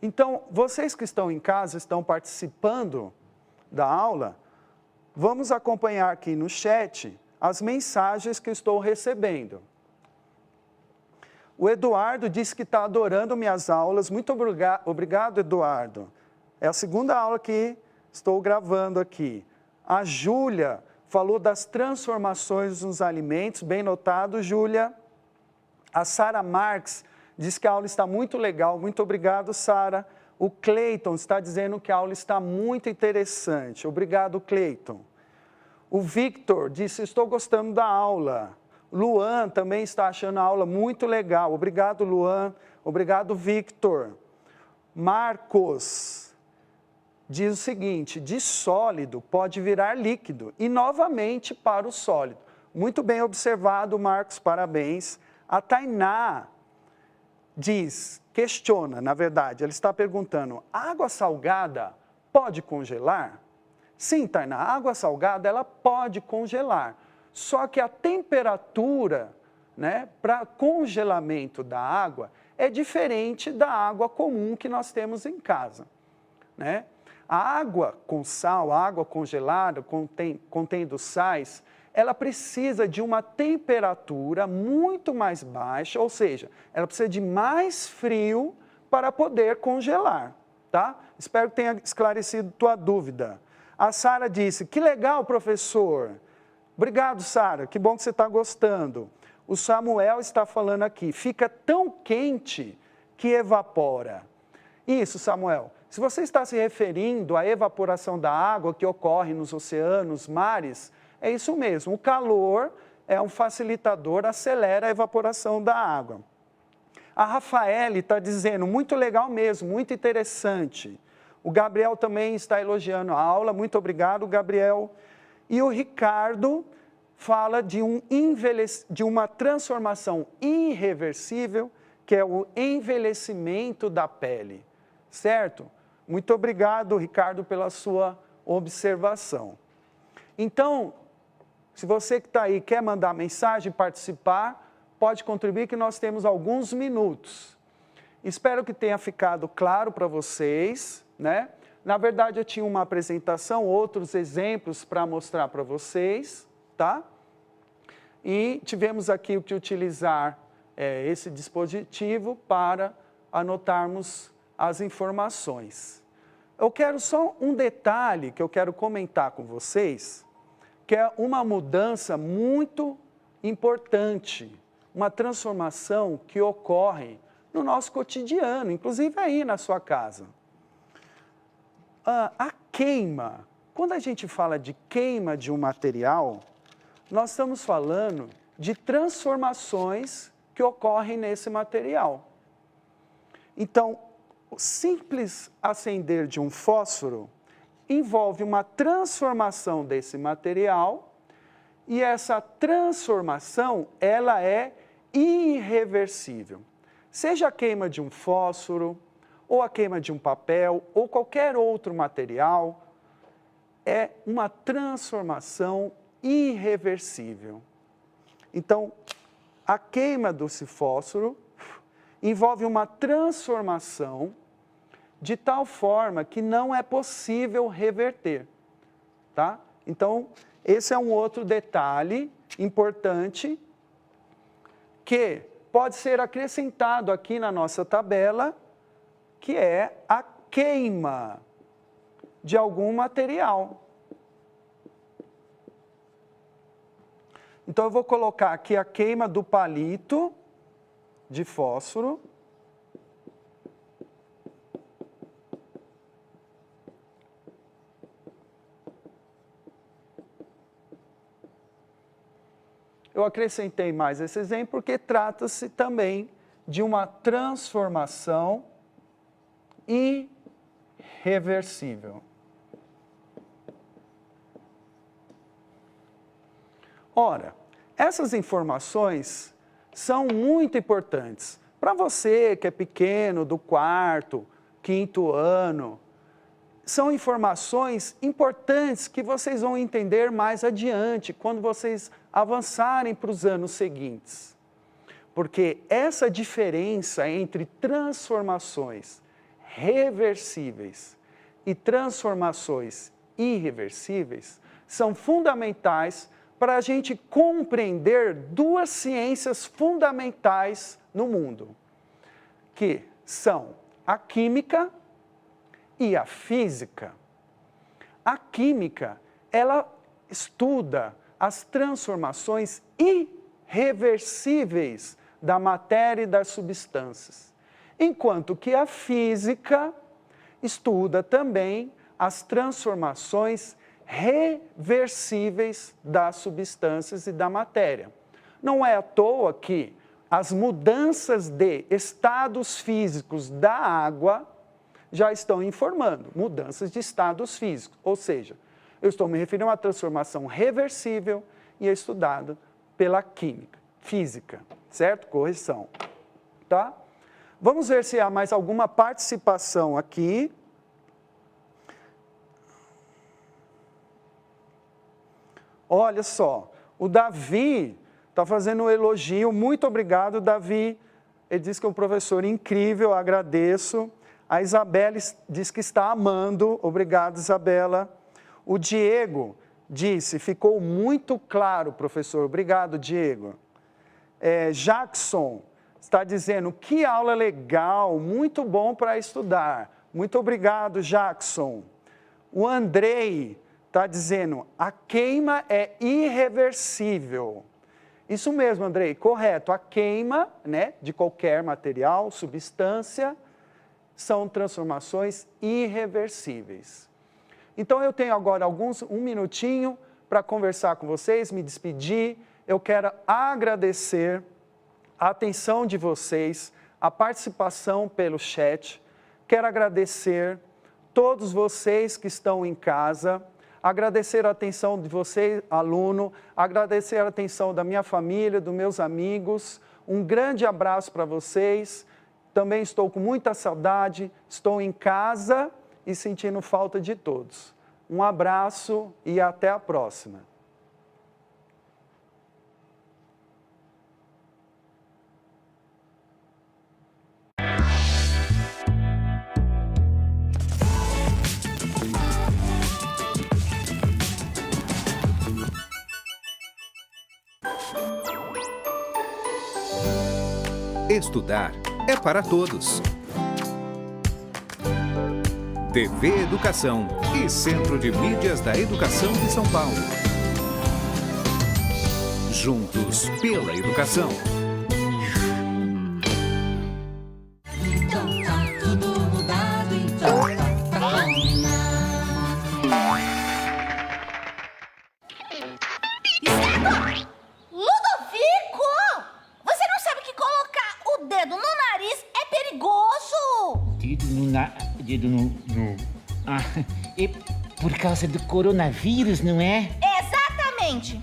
Então, vocês que estão em casa, estão participando da aula, vamos acompanhar aqui no chat as mensagens que eu estou recebendo. O Eduardo disse que está adorando minhas aulas. Muito obrigado, Eduardo. É a segunda aula que estou gravando aqui. A Júlia falou das transformações nos alimentos. Bem notado, Júlia. A Sara Marques diz que a aula está muito legal. Muito obrigado, Sara. O Cleiton está dizendo que a aula está muito interessante. Obrigado, Cleiton. O Victor disse, estou gostando da aula. Luan também está achando a aula muito legal. Obrigado, Luan. Obrigado, Victor. Marcos diz o seguinte, de sólido pode virar líquido e novamente para o sólido. Muito bem observado, Marcos, parabéns. A Tainá questiona, na verdade, ela está perguntando, água salgada pode congelar? Sim, Tainá, a água salgada ela pode congelar. Só que a temperatura, né, para congelamento da água é diferente da água comum que nós temos em casa, né? A água com sal, a água congelada, contendo sais, ela precisa de uma temperatura muito mais baixa, ou seja, ela precisa de mais frio para poder congelar, tá? Espero que tenha esclarecido tua dúvida. A Sara disse, que legal, professor. Obrigado, Sara, que bom que você está gostando. O Samuel está falando aqui, fica tão quente que evapora. Isso, Samuel, Se você está se referindo à evaporação da água que ocorre nos oceanos, mares, é isso mesmo. O calor é um facilitador, acelera a evaporação da água. A Rafaele está dizendo, muito legal mesmo, muito interessante. O Gabriel também está elogiando a aula, muito obrigado, Gabriel. E o Ricardo fala de uma transformação irreversível, que é o envelhecimento da pele, certo? Muito obrigado, Ricardo, pela sua observação. Então, se você que está aí quer mandar mensagem, participar, pode contribuir que nós temos alguns minutos. Espero que tenha ficado claro para vocês, né? Na verdade, eu tinha uma apresentação, outros exemplos para mostrar para vocês, tá? E tivemos aqui que utilizar esse dispositivo para anotarmos as informações. Eu quero só um detalhe que eu quero comentar com vocês, que é uma mudança muito importante, uma transformação que ocorre no nosso cotidiano, inclusive aí na sua casa. A queima, quando a gente fala de queima de um material, nós estamos falando de transformações que ocorrem nesse material. Então, o simples acender de um fósforo envolve uma transformação desse material e essa transformação, ela é irreversível. Seja a queima de um fósforo, ou a queima de um papel, ou qualquer outro material, é uma transformação irreversível. Então, a queima desse fósforo envolve uma transformação de tal forma que não é possível reverter, tá? Então, esse é um outro detalhe importante que pode ser acrescentado aqui na nossa tabela, que é a queima de algum material. Então, eu vou colocar aqui a queima do palito de fósforo. Eu acrescentei mais esse exemplo porque trata-se também de uma transformação irreversível. Ora, essas informações são muito importantes. Para você que é pequeno, do quarto, quinto ano, são informações importantes que vocês vão entender mais adiante, quando vocês avançarem para os anos seguintes. Porque essa diferença entre transformações reversíveis e transformações irreversíveis são fundamentais para a gente compreender duas ciências fundamentais no mundo, que são a química e a física. A química, ela estuda as transformações irreversíveis da matéria e das substâncias, enquanto que a física estuda também as transformações reversíveis das substâncias e da matéria. Não é à toa que as mudanças de estados físicos da água já estão informando mudanças de estados físicos, ou seja, eu estou me referindo a uma transformação reversível e é estudada pela química, física, certo? Correção, tá? Vamos ver se há mais alguma participação aqui. Olha só, o Davi está fazendo um elogio, muito obrigado, Davi. Ele diz que é um professor incrível, agradeço. A Isabela diz que está amando, obrigado, Isabela. O Diego disse, ficou muito claro, professor, obrigado, Diego. Jackson está dizendo, que aula legal, muito bom para estudar. Muito obrigado, Jackson. O Andrei está dizendo, a queima é irreversível. Isso mesmo, Andrei, correto. A queima, né, de qualquer material, substância, são transformações irreversíveis. Então eu tenho agora um minutinho para conversar com vocês, me despedir. Eu quero agradecer a atenção de vocês, a participação pelo chat. Quero agradecer todos vocês que estão em casa, agradecer a atenção de você, aluno, agradecer a atenção da minha família, dos meus amigos. Um grande abraço para vocês. Também estou com muita saudade, estou em casa e sentindo falta de todos. Um abraço e até a próxima. Estudar é para todos. TV Educação e Centro de Mídias da Educação de São Paulo. Juntos pela educação. Então tá tudo mudado, então tá Ludovico! Você não sabe que colocar o dedo no nariz é perigoso! Dedo no... Ah, é por causa do coronavírus, não é? Exatamente!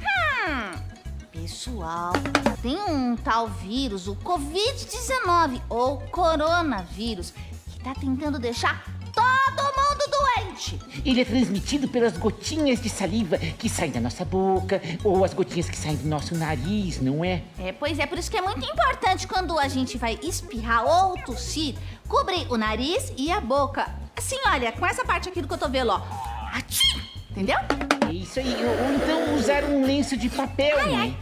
Pessoal, tem um tal vírus, o Covid-19, ou coronavírus, que tá tentando deixar todo mundo doente. Ele é transmitido pelas gotinhas de saliva que saem da nossa boca ou as gotinhas que saem do nosso nariz, não é? Pois é, por isso que é muito importante quando a gente vai espirrar ou tossir, cobrir o nariz e a boca. Assim, olha, com essa parte aqui do cotovelo, ó. Atchim! Entendeu? É isso aí, ou então usar um lenço de papel, né?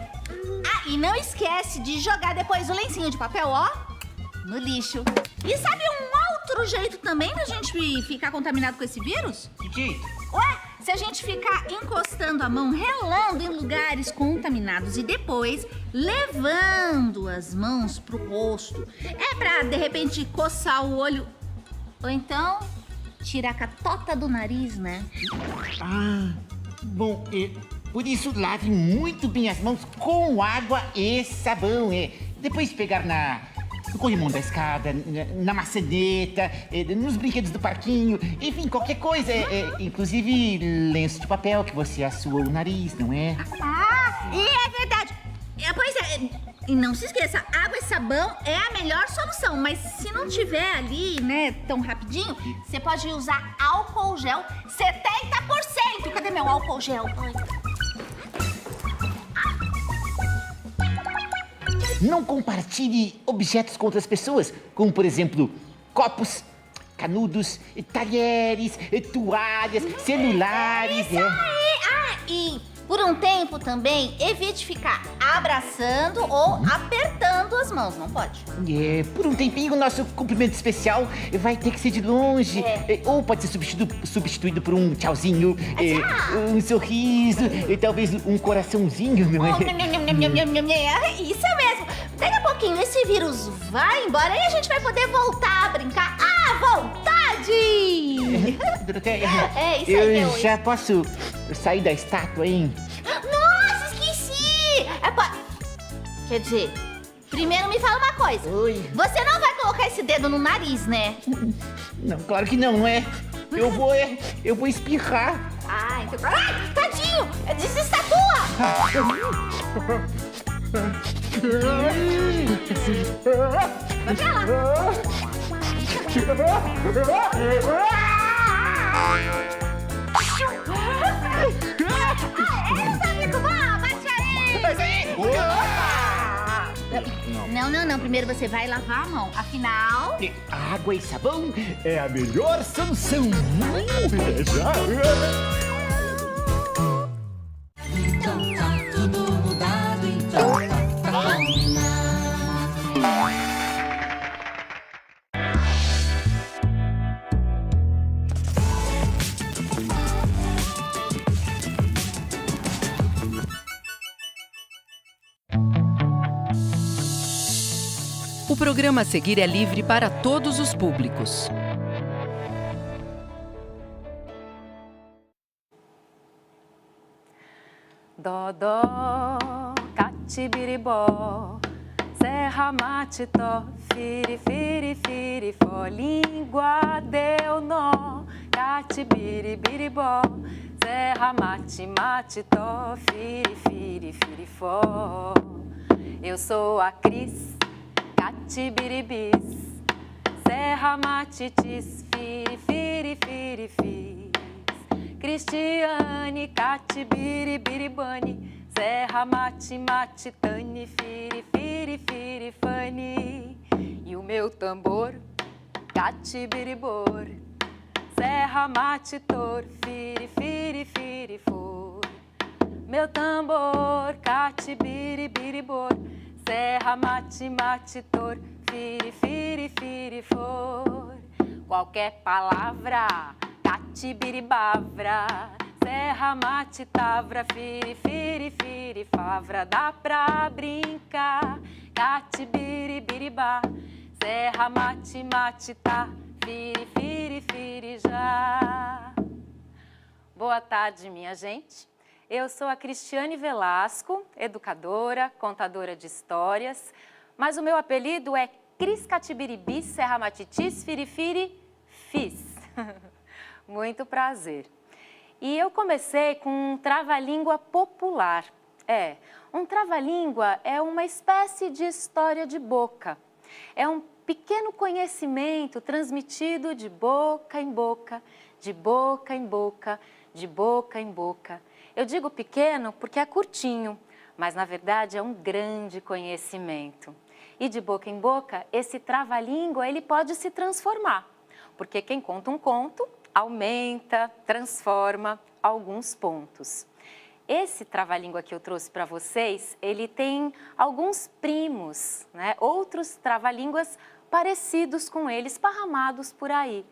Ah, e não esquece de jogar depois o lencinho de papel, ó, no lixo. E sabe um outro jeito também da gente ficar contaminado com esse vírus? Que jeito? Ué, se a gente ficar encostando a mão, relando em lugares contaminados e depois levando as mãos pro rosto, é pra, de repente, coçar o olho ou então tirar a catota do nariz, né? Ah, bom, por isso lave muito bem as mãos com água e sabão, Depois pegar no corrimão da escada, na maçaneta, nos brinquedos do parquinho, enfim, qualquer coisa, inclusive lenço de papel que você assua o nariz, não é? Ah, e é verdade. Pois é, e não se esqueça, água e sabão é a melhor solução, mas se não tiver ali, né, tão rapidinho, você pode usar álcool gel 70%. Cadê meu álcool gel? Ai. Não compartilhe objetos com outras pessoas, como, por exemplo, copos, canudos, talheres, toalhas, celulares. Isso aí! Ah, e por um tempo também, evite ficar abraçando ou apertando as mãos, não pode? Por um tempinho, o nosso cumprimento especial vai ter que ser de longe. Ou pode ser substituído por um tchauzinho, um sorriso, talvez um coraçãozinho, não é? Isso mesmo! Daqui a pouquinho esse vírus vai embora e a gente vai poder voltar a brincar à vontade! Doroteia, Isso aí, eu já posso sair da estátua, hein? Nossa, esqueci! Quer dizer, primeiro me fala uma coisa. Oi. Você não vai colocar esse dedo no nariz, né? Não, claro que não, não é? Eu vou espirrar. Ah, então... Ai, tadinho! Desestatua! Vai pra lá! Essa, amigo, bate aí! Não. Primeiro você vai lavar a mão. Afinal... Água e sabão é a melhor solução. Então tá tudo mudado, então tá combinado. O programa a seguir é livre para todos os públicos. Dodó, catibiribó, serra matitó, firi, firi, firi, fó, língua deu nó, catibiribiribó, serra mate, matitó, firi, firi, firi, fó. Eu sou a Cris, catibiribis, serra matitis, firi, firi, firi, fis. Cristiane, catibiribiribane, serra mate, matitane, firi, firi, firi, fane. E o meu tambor, catibiribor, serra matitor, firi, firi, firi, for. Meu tambor, catibiribiribor, serra mate, matitor, firi, firi, firi, for. Qualquer palavra, catibiribavra, serra mate, tavra, firi, firi, firi, favra, dá pra brincar. Catibiribiribá, serra mate, mate, tá, firi, firi, firi, já. Boa tarde, minha gente. Eu sou a Cristiane Velasco, educadora, contadora de histórias, mas o meu apelido é Cris Catibiribi, serra matitis, firi, firi, fis. Muito prazer. E eu comecei com um trava-língua popular. Um trava-língua é uma espécie de história de boca. É um pequeno conhecimento transmitido de boca em boca, de boca em boca, de boca em boca. Eu digo pequeno porque é curtinho, mas na verdade é um grande conhecimento. E de boca em boca, esse trava-língua ele pode se transformar, porque quem conta um conto aumenta, transforma alguns pontos. Esse trava-língua que eu trouxe para vocês, ele tem alguns primos, né? Outros trava-línguas parecidos com ele, esparramados por aí.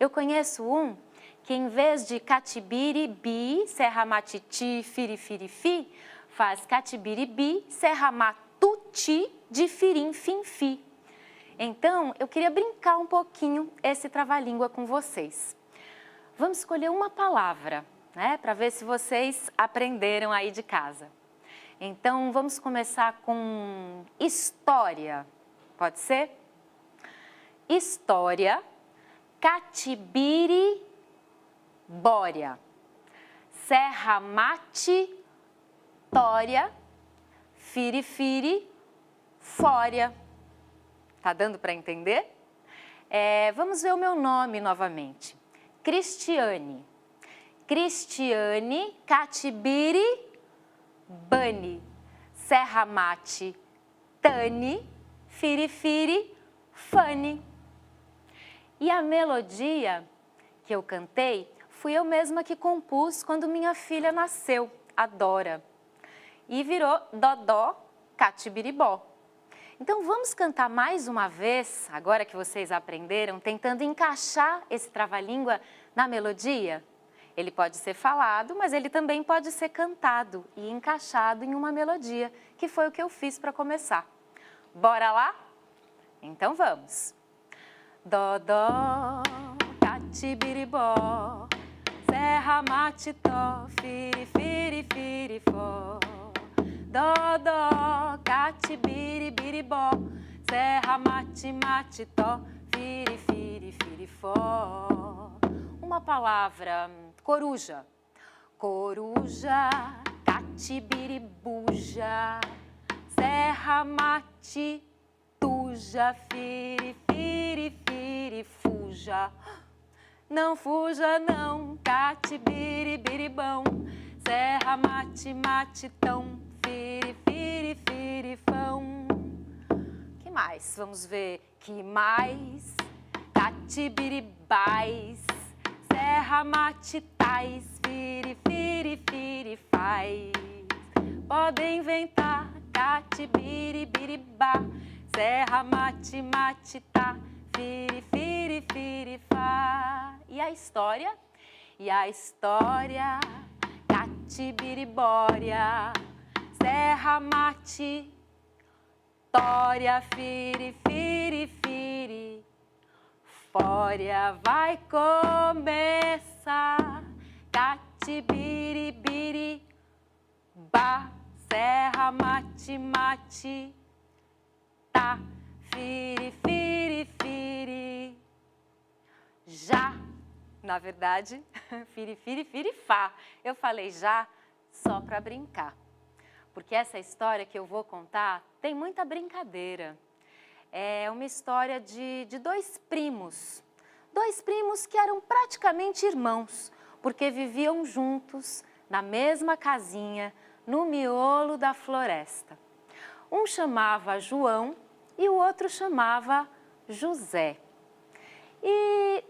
Eu conheço um que em vez de catibiribi, serra matiti, firi, firi, fi, faz catibiribi, serra matuti, de firim, fim, fi. Então, eu queria brincar um pouquinho esse trava-língua com vocês. Vamos escolher uma palavra, né, para ver se vocês aprenderam aí de casa. Então, vamos começar com história, pode ser? História, catibiribória, serra mate, tória, firifiri, fória. Tá dando para entender? Vamos ver o meu nome novamente. Cristiane. Cristiane, catibiri, bani, serra mate, tani, firifiri, fane. E a melodia que eu cantei, fui eu mesma que compus quando minha filha nasceu, a Dora. E virou Dodó, catibiribó. Então vamos cantar mais uma vez, agora que vocês aprenderam, tentando encaixar esse trava-língua na melodia? Ele pode ser falado, mas ele também pode ser cantado e encaixado em uma melodia, que foi o que eu fiz para começar. Bora lá? Então vamos. Dodó, catibiribó, serra matitó, firi, firi, firi, fó. Dodó, catibiribiribó, serra mate, matitó, firi, firi, firi, fó. Uma palavra, coruja. Coruja, catibiribuja, serra mate, tuja, firi, firi, firi, fuja. Não fuja não, catibiribiribão, serra mate, matitão, firi, firi, firi, fão. Que mais? Vamos ver. Que mais? Catibiribais, serra matitais, firi, firi, firi, faz. Podem inventar, catibiribiribá, serra mate, matitá, firi, firi, firi, fá. E a história? E a história, catibiribória, serra mate, tória, firi, firi, firi, fória vai começar, catibiribiri, Ba, serra, mate, mate, tá, firi, firi, firi. Já, na verdade, firi, firi, firi, fá. Eu falei já só para brincar, porque essa história que eu vou contar tem muita brincadeira. É uma história de dois primos que eram praticamente irmãos, porque viviam juntos na mesma casinha, no miolo da floresta. Um chamava João e o outro chamava José. E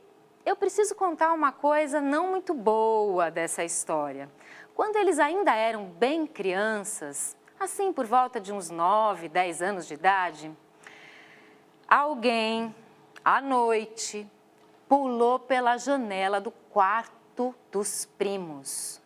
eu preciso contar uma coisa não muito boa dessa história. Quando eles ainda eram bem crianças, assim por volta de uns 9, 10 anos de idade, alguém, à noite, pulou pela janela do quarto dos primos.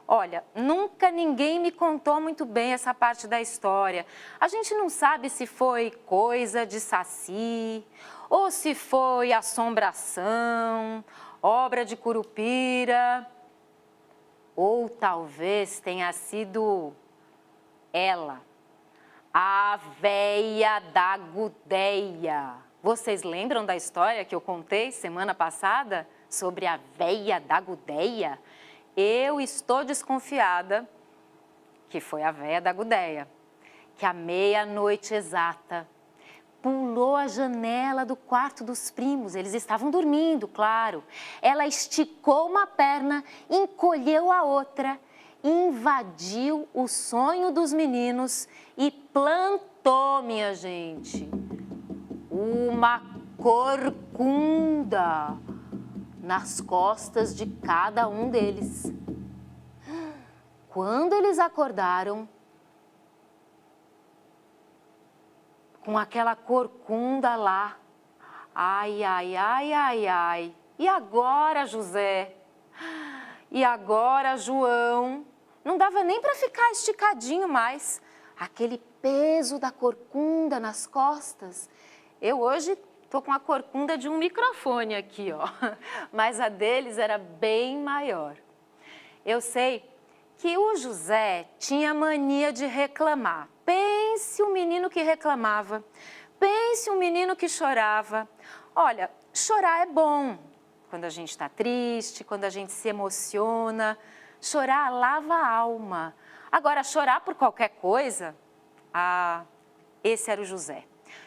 Olha, nunca ninguém me contou muito bem essa parte da história. A gente não sabe se foi coisa de saci, ou se foi assombração, obra de Curupira, ou talvez tenha sido ela, a véia da Gudéia. Vocês lembram da história que eu contei semana passada sobre a véia da Gudéia? Eu estou desconfiada que foi a véia da Gudéia, que à meia-noite exata pulou a janela do quarto dos primos. Eles estavam dormindo, claro. Ela esticou uma perna, encolheu a outra, invadiu o sonho dos meninos e plantou, minha gente, uma corcunda nas costas de cada um deles. Quando eles acordaram, com aquela corcunda lá, ai, ai, ai, ai, ai, e agora, José? E agora, João? Não dava nem para ficar esticadinho mais. Aquele peso da corcunda nas costas. Eu hoje tô com a corcunda de um microfone aqui, ó. Mas a deles era bem maior. Eu sei que o José tinha mania de reclamar. Pense um menino que reclamava. Pense um menino que chorava. Olha, chorar é bom. Quando a gente está triste, quando a gente se emociona. Chorar lava a alma. Agora, chorar por qualquer coisa, esse era o José.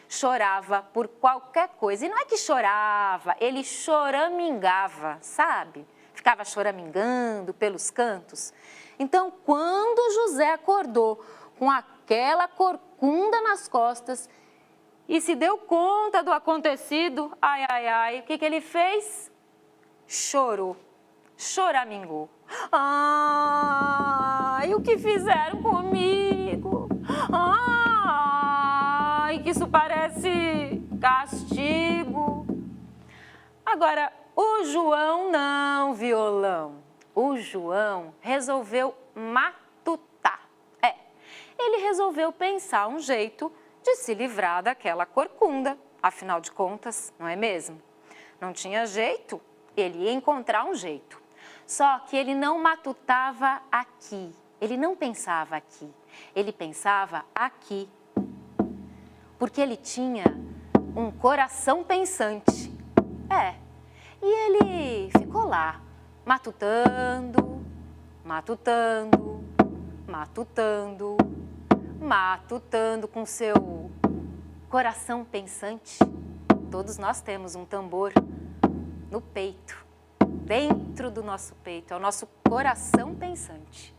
Chorava por qualquer coisa. E não é que chorava, ele choramingava, sabe? Ficava choramingando pelos cantos. Então, quando José acordou com aquela corcunda nas costas e se deu conta do acontecido, ai, ai, ai, o que ele fez? Chorou, choramingou. Ai, o que fizeram comigo? Ai, que isso parece castigo. Agora, o João não, violão. O João resolveu matutar. Ele resolveu pensar um jeito de se livrar daquela corcunda. Afinal de contas, não é mesmo? Não tinha jeito, ele ia encontrar um jeito. Só que ele não matutava aqui, ele não pensava aqui, ele pensava aqui. Porque ele tinha um coração pensante. E ele ficou lá, matutando, matutando, matutando, matutando com seu coração pensante. Todos nós temos um tambor no peito, dentro do nosso peito, é o nosso coração pensante.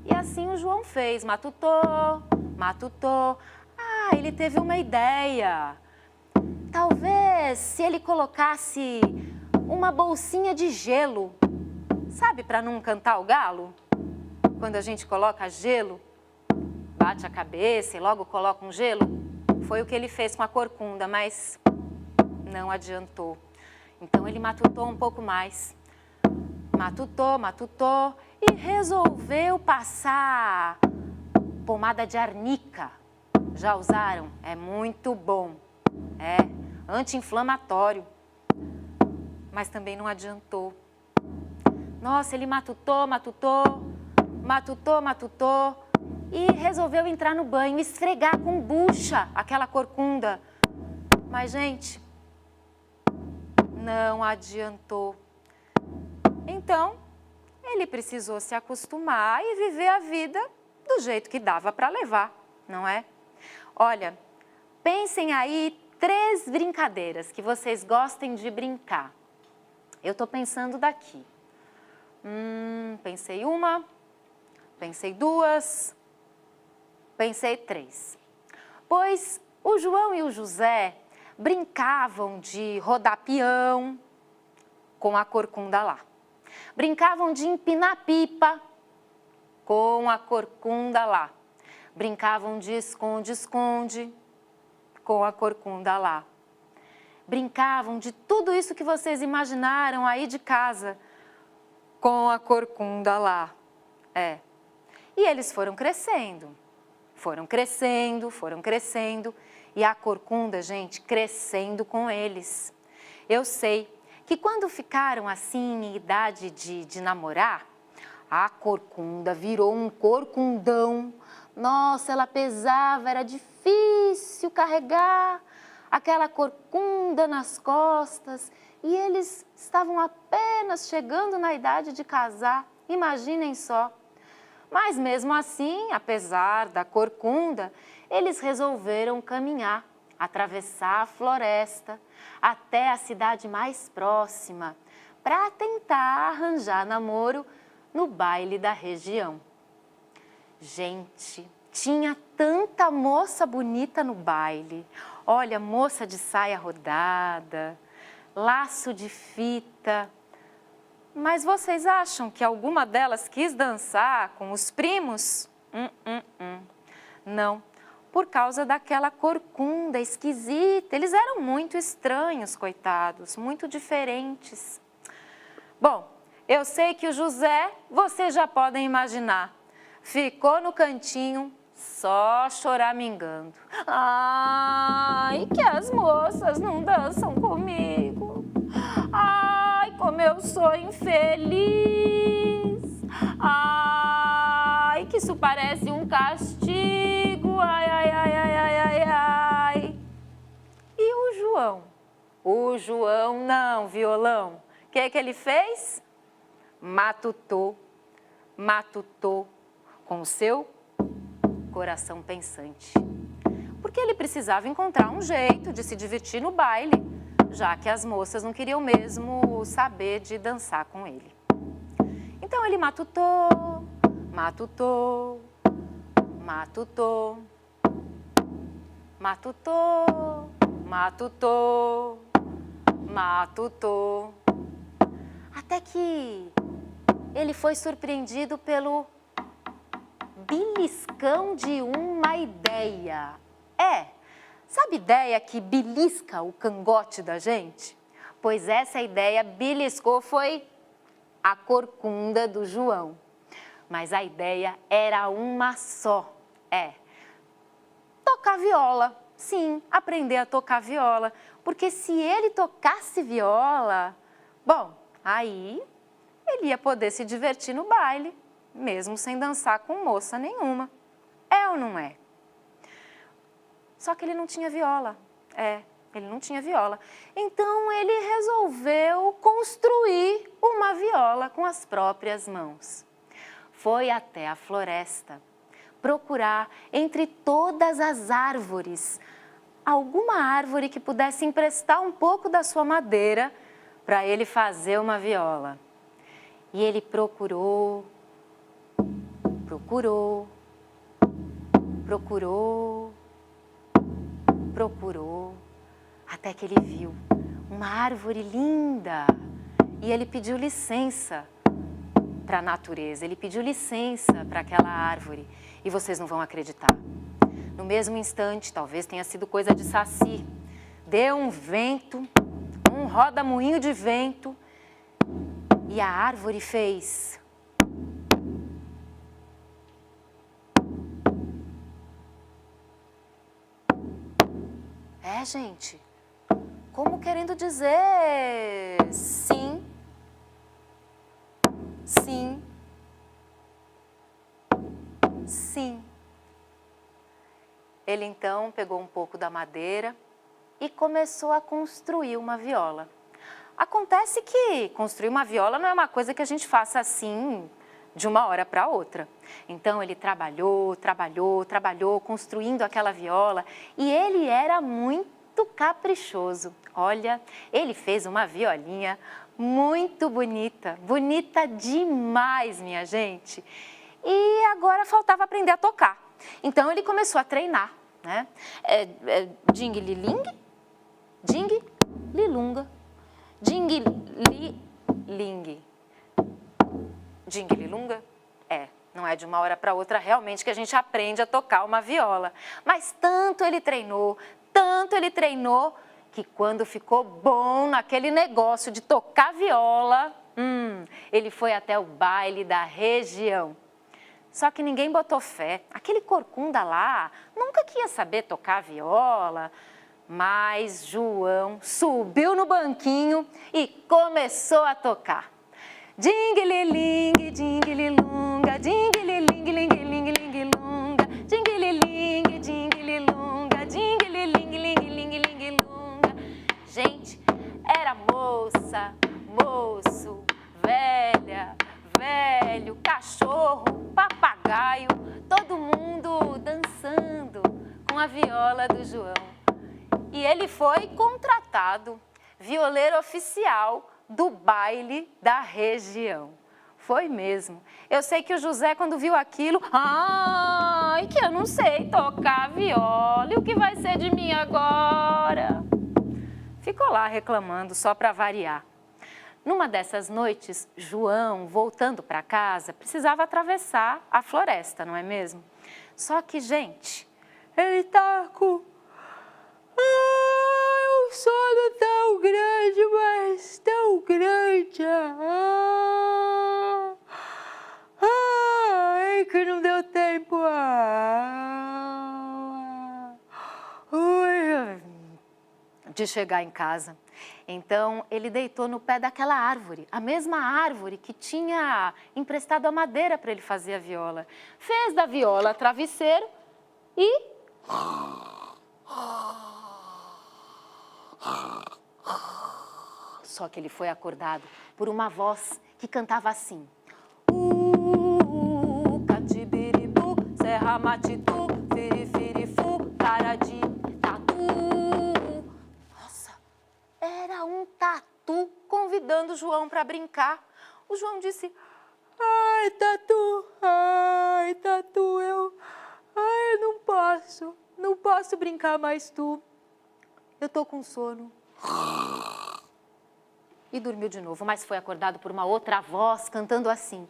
E assim o João fez, matutou, matutou. Ele teve uma ideia. Talvez se ele colocasse uma bolsinha de gelo, sabe, para não cantar o galo? Quando a gente coloca gelo, bate a cabeça e logo coloca um gelo. Foi o que ele fez com a corcunda, mas não adiantou. Então ele matutou um pouco mais. Matutou, matutou e resolveu passar pomada de arnica. Já usaram? É muito bom. Anti-inflamatório. Mas também não adiantou. Nossa, ele matutou, matutou, matutou, matutou e resolveu entrar no banho, esfregar com bucha aquela corcunda. Mas, gente, não adiantou. Então, ele precisou se acostumar e viver a vida do jeito que dava para levar, não é? Olha, pensem aí 3 brincadeiras que vocês gostem de brincar. Eu estou pensando daqui. Pensei 1, pensei 2, pensei 3. Pois o João e o José brincavam de rodar peão com a corcunda lá. Brincavam de empinar pipa com a corcunda lá. Brincavam de esconde-esconde com a corcunda lá. Brincavam de tudo isso que vocês imaginaram aí de casa com a corcunda lá. E eles foram crescendo, foram crescendo, foram crescendo. E a corcunda, gente, crescendo com eles. Eu sei que quando ficaram assim em idade de namorar, a corcunda virou um corcundão. Nossa, ela pesava, era difícil carregar aquela corcunda nas costas. E eles estavam apenas chegando na idade de casar, imaginem só. Mas mesmo assim, apesar da corcunda, eles resolveram caminhar, atravessar a floresta até a cidade mais próxima para tentar arranjar namoro no baile da região. Gente, tinha tanta moça bonita no baile. Olha, moça de saia rodada, laço de fita. Mas vocês acham que alguma delas quis dançar com os primos? Não, por causa daquela corcunda esquisita. Eles eram muito estranhos, coitados, muito diferentes. Bom, eu sei que o José, vocês já podem imaginar, ficou no cantinho só choramingando. Ai, que as moças não dançam comigo. Ai, como eu sou infeliz. Ai, que isso parece um castigo. Ai, ai, ai, ai, ai, ai, ai. E o João? O João não, violão. O que ele fez? Matutou, matutou com o seu coração pensante. Porque ele precisava encontrar um jeito de se divertir no baile, já que as moças não queriam mesmo saber de dançar com ele. Então ele matutou, matutou, matutou, matutou, matutou, matutou, até que ele foi surpreendido pelo beliscão de uma ideia. Sabe ideia que belisca o cangote da gente? Pois essa ideia beliscou foi a corcunda do João. Mas a ideia era uma só, tocar viola. Sim, aprender a tocar viola. Porque se ele tocasse viola, bom, aí ele ia poder se divertir no baile, mesmo sem dançar com moça nenhuma. É ou não é? Só que ele não tinha viola. Ele não tinha viola. Então ele resolveu construir uma viola com as próprias mãos. Foi até a floresta procurar entre todas as árvores alguma árvore que pudesse emprestar um pouco da sua madeira para ele fazer uma viola. E ele procurou, procurou, procurou, procurou, até que ele viu uma árvore linda. E ele pediu licença para a natureza, ele pediu licença para aquela árvore. E vocês não vão acreditar. No mesmo instante, talvez tenha sido coisa de Saci, deu um vento, um roda-moinho de vento, e a árvore fez... gente, como querendo dizer sim, sim, Sim. Ele então pegou um pouco da madeira e começou a construir uma viola. Acontece que construir uma viola não é uma coisa que a gente faça assim de uma hora para outra. Então ele trabalhou, construindo aquela viola e ele era muito caprichoso. Olha, ele fez uma violinha muito bonita, bonita demais, minha gente. E agora faltava aprender a tocar. Então ele começou a treinar, né? Ding-li-ling, ding-li-lunga, ding-li-ling. Ding-li-lunga? Não é de uma hora para outra realmente que a gente aprende a tocar uma viola. Mas tanto ele treinou, que quando ficou bom naquele negócio de tocar viola, ele foi até o baile da região. Só que ninguém botou fé. Aquele corcunda lá nunca que ia saber tocar viola. Mas João subiu no banquinho e começou a tocar. Ding-li-ling, ding-li-lunga, ding-li-ling-ling-ling-ling-lunga, ding-li-ling, ding-li-lunga, ding-li-ling-ling-ling-ling-lunga. Gente, era moça, moço, velha, velho, cachorro, papagaio, todo mundo dançando com a viola do João. E ele foi contratado violeiro oficial do baile da região. Foi mesmo. Eu sei que o José, quando viu aquilo, que eu não sei tocar viola, e o que vai ser de mim agora? Ficou lá reclamando, só para variar. Numa dessas noites, João, voltando para casa, precisava atravessar a floresta, não é mesmo? Só que, gente, ele tá com um sono tão grande, mas tão grande. Que não deu tempo de chegar em casa. Então, ele deitou no pé daquela árvore, a mesma árvore que tinha emprestado a madeira para ele fazer a viola. Fez da viola travesseiro e... Só que ele foi acordado por uma voz que cantava assim. Catibiribu, serra matitu, firifirifu, taradi, tatu. Nossa, era um tatu convidando o João para brincar. O João disse, ai, tatu, eu não posso brincar mais tu. Eu tô com sono. E dormiu de novo, mas foi acordado por uma outra voz cantando assim.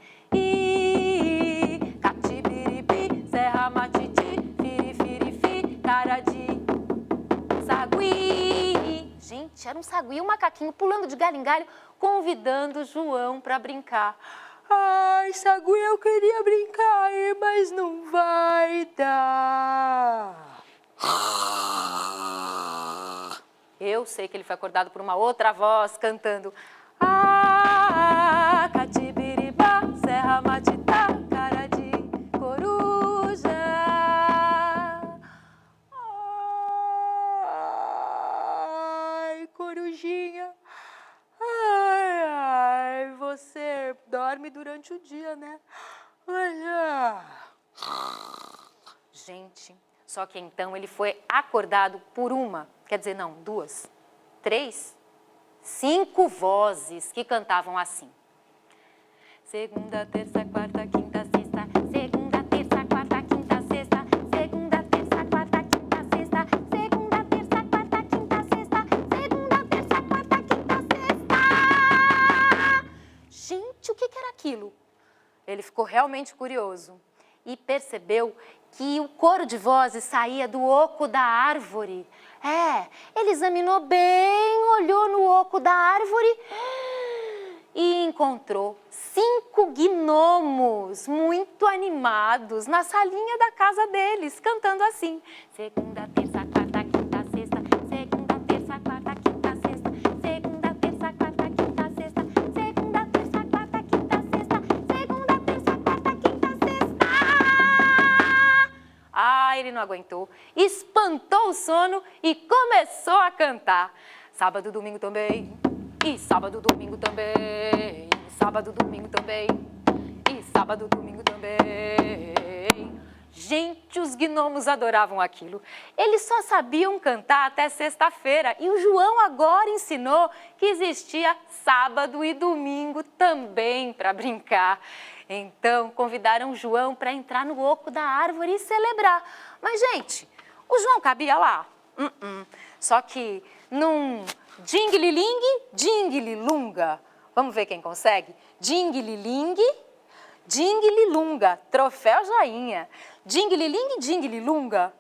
Catibiribi, serra matiti, firifirifi, taradi, sagui. Gente, era um sagui, um macaquinho pulando de galho em galho, convidando o João para brincar. Ai, sagui, eu queria brincar, mas não vai dar. Eu sei que ele foi acordado por uma outra voz cantando. Catibiriba, serra matita, cara de coruja. Ai, corujinha. Ai, você dorme durante o dia, né? Gente, só que então ele foi acordado por uma, quer dizer, não, 2, 3, 5 vozes que cantavam assim. Segunda, terça, quarta, quinta, sexta. Segunda, terça, quarta, quinta, sexta. Segunda, terça, quarta, quinta, sexta. Segunda, terça, quarta, quinta, sexta. Segunda, terça, quarta, quinta, sexta. Gente, o que era aquilo? Ele ficou realmente curioso e percebeu que o coro de vozes saía do oco da árvore. Ele examinou bem, olhou no oco da árvore e encontrou 5 gnomos muito animados na salinha da casa deles, cantando assim. Segunda, terça, quarta, quinta, sexta. Segunda, terça, quarta, quinta, sexta. Segunda, terça, quarta, quinta, sexta. Segunda, terça, quarta, quinta, sexta. Segunda, terça, quarta, quinta, sexta. ele não aguentou, espantou o sono e começou a cantar. Sábado, domingo também, e sábado, domingo também, e sábado, domingo também, e sábado, domingo também. Gente, os gnomos adoravam aquilo. Eles só sabiam cantar até sexta-feira e o João agora ensinou que existia sábado e domingo também para brincar. Então, convidaram o João para entrar no oco da árvore e celebrar. Mas, gente, o João cabia lá? Só que num ding-li-ling, ding-li-lunga. Vamos ver quem consegue? Ding-li-ling, ding-li-lunga. Troféu joinha. Ding-li-ling, ding-li-lunga.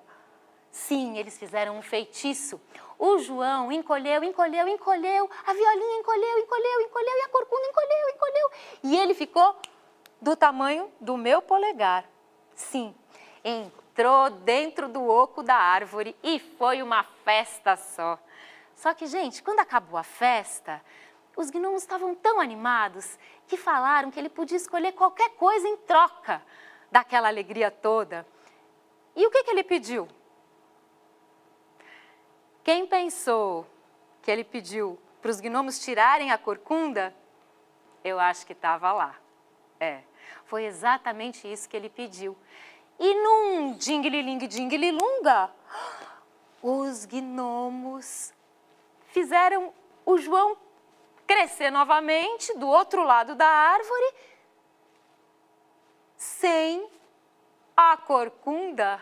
Sim, eles fizeram um feitiço. O João encolheu, encolheu, encolheu. A violinha encolheu, encolheu, encolheu. E a corcunda encolheu, encolheu. E ele ficou do tamanho do meu polegar. Sim, entrou dentro do oco da árvore e foi uma festa só. Só que, gente, quando acabou a festa, os gnomos estavam tão animados que falaram que ele podia escolher qualquer coisa em troca daquela alegria toda. E o que ele pediu? Quem pensou que ele pediu para os gnomos tirarem a corcunda? Eu acho que estava lá. Foi exatamente isso que ele pediu. E num ding-li-ling, ding-li-lunga, os gnomos fizeram o João crescer novamente do outro lado da árvore, sem a corcunda.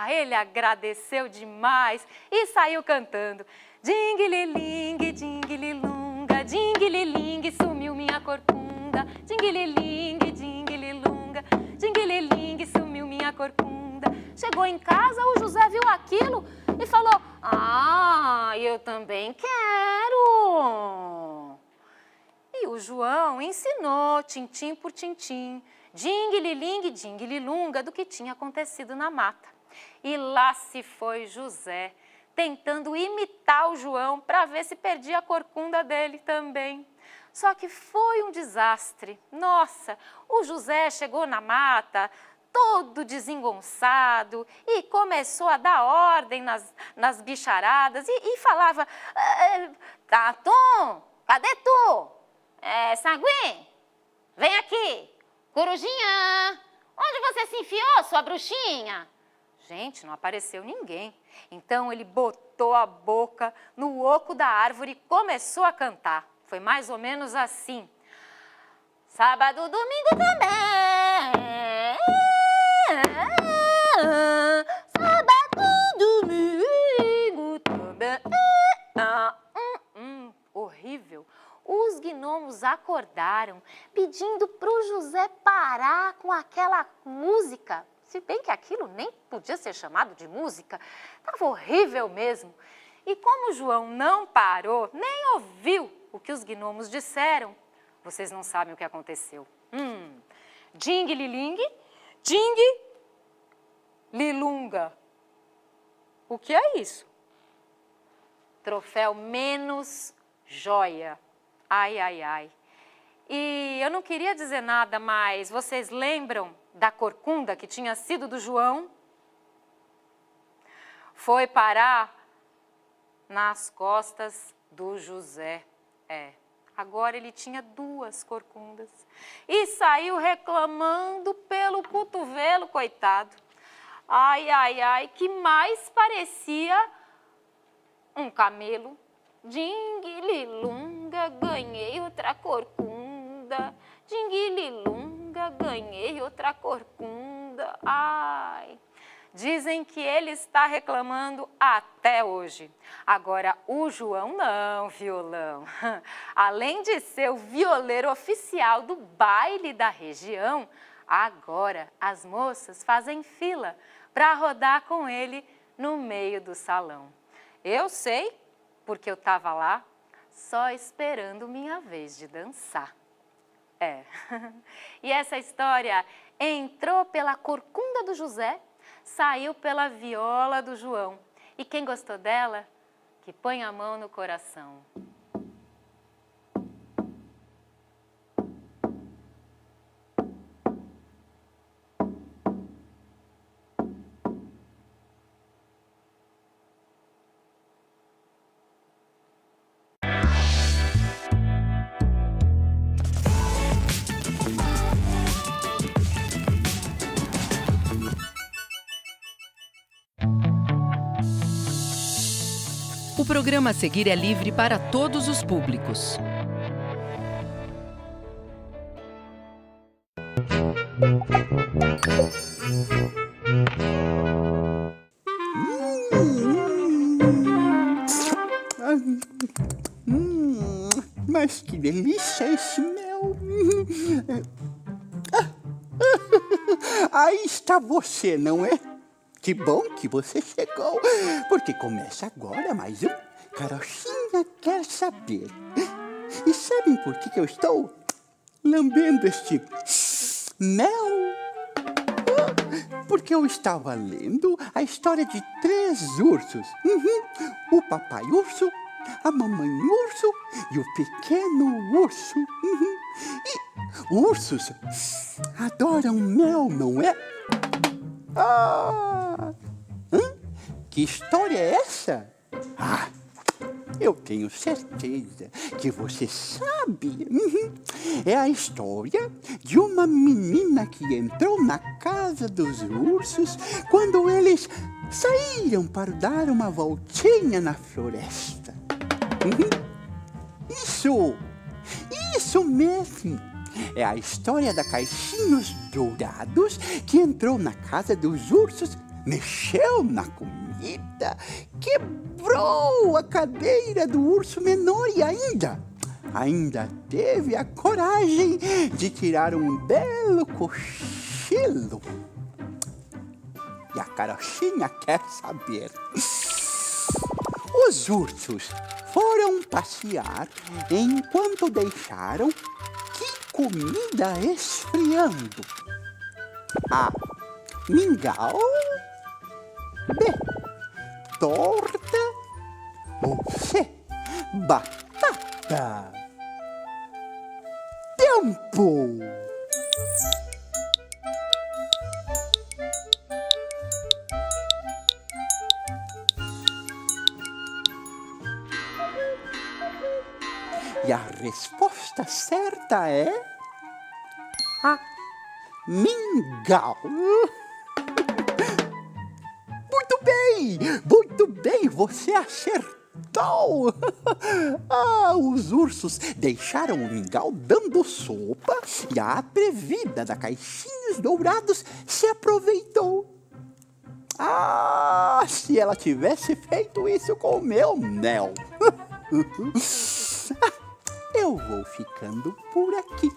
Ele agradeceu demais e saiu cantando. Ding-li-ling, ding-li-lunga, ding-li-ling, sumiu minha corcunda. Ding-li-ling, ding-li-lunga, ding-li-ling, sumiu minha corcunda. Chegou em casa, o José viu aquilo e falou: eu também quero. E o João ensinou, tintim por tintim, ding-li-ling, ding-li-lunga, do que tinha acontecido na mata. E lá se foi José, tentando imitar o João para ver se perdia a corcunda dele também. Só que foi um desastre. Nossa, o José chegou na mata todo desengonçado e começou a dar ordem nas bicharadas e falava: Tatum, cadê tu? Sanguim, vem aqui. Corujinha, onde você se enfiou, sua bruxinha? Gente, não apareceu ninguém. Então ele botou a boca no oco da árvore e começou a cantar. Foi mais ou menos assim. Sábado, domingo também. Sábado, domingo também. Horrível. Os gnomos acordaram pedindo para o José parar com aquela música. Se bem que aquilo nem podia ser chamado de música, estava horrível mesmo. E como o João não parou, nem ouviu o que os gnomos disseram, vocês não sabem o que aconteceu. Ding-li-ling, ding-li-lunga. O que é isso? Troféu menos joia. Ai, ai, ai. E eu não queria dizer nada, mas vocês lembram da corcunda que tinha sido do João? Foi parar nas costas do José. Agora ele tinha 2 corcundas. E saiu reclamando pelo cotovelo, coitado. Ai, ai, ai, que mais parecia um camelo. Ding-li-lunga, ganhei outra corcunda. Ding-li-lunga, ganhei outra corcunda. Ai, dizem que ele está reclamando até hoje. Agora, o João não, violão. Além de ser o violeiro oficial do baile da região, agora as moças fazem fila para rodar com ele no meio do salão. Eu sei, porque eu estava lá só esperando minha vez de dançar. E essa história entrou pela corcunda do José, saiu pela viola do João. E quem gostou dela, que põe a mão no coração. programa a seguir é livre para todos os públicos. Mas que delícia esse mel! Aí está você, não é? Que bom que você chegou, porque começa agora mais um Carochinha Quer Saber. E sabem por que eu estou lambendo este mel? Porque eu estava lendo a história de 3 ursos. O papai urso, a mamãe urso e o pequeno urso. E ursos adoram mel, não é? Que história é essa? Eu tenho certeza que você sabe. É a história de uma menina que entrou na casa dos ursos quando eles saíram para dar uma voltinha na floresta. Isso mesmo. É a história da Caixinhos Dourados que entrou na casa dos ursos, mexeu na comida, quebrou a cadeira do urso menor e ainda teve a coragem de tirar um belo cochilo. E a Carochinha quer saber. Os ursos foram passear enquanto deixaram que comida esfriando? A. Mingau. B. Torta. Ou C. Batata. Tempo! E a resposta certa é a mingau. Muito bem, você acertou. Os ursos deixaram o mingau dando sopa e a atrevida da Caixinhos Dourados se aproveitou. Se ela tivesse feito isso com o meu mel. Eu vou ficando por aqui.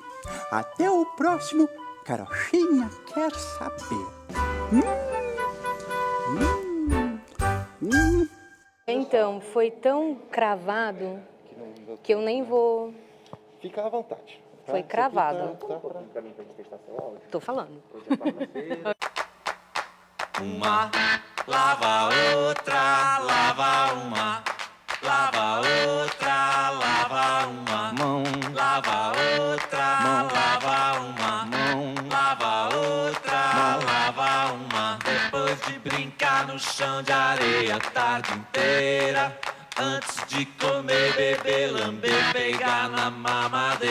Até o próximo Carochinha Quer Saber. Então, foi tão cravado que eu nem vou... Fica à vontade. Tá? Foi cravado. Pra mim, pra você testar seu áudio. Tô falando. Uma, lava outra, lava uma. Lava outra, lava uma. Mão, Lava outra, Mão. lava uma. mão, Lava outra, lava uma. Depois de brincar no chão de areia a tarde inteira, antes de comer, beber, lamber, pegar na mamadeira.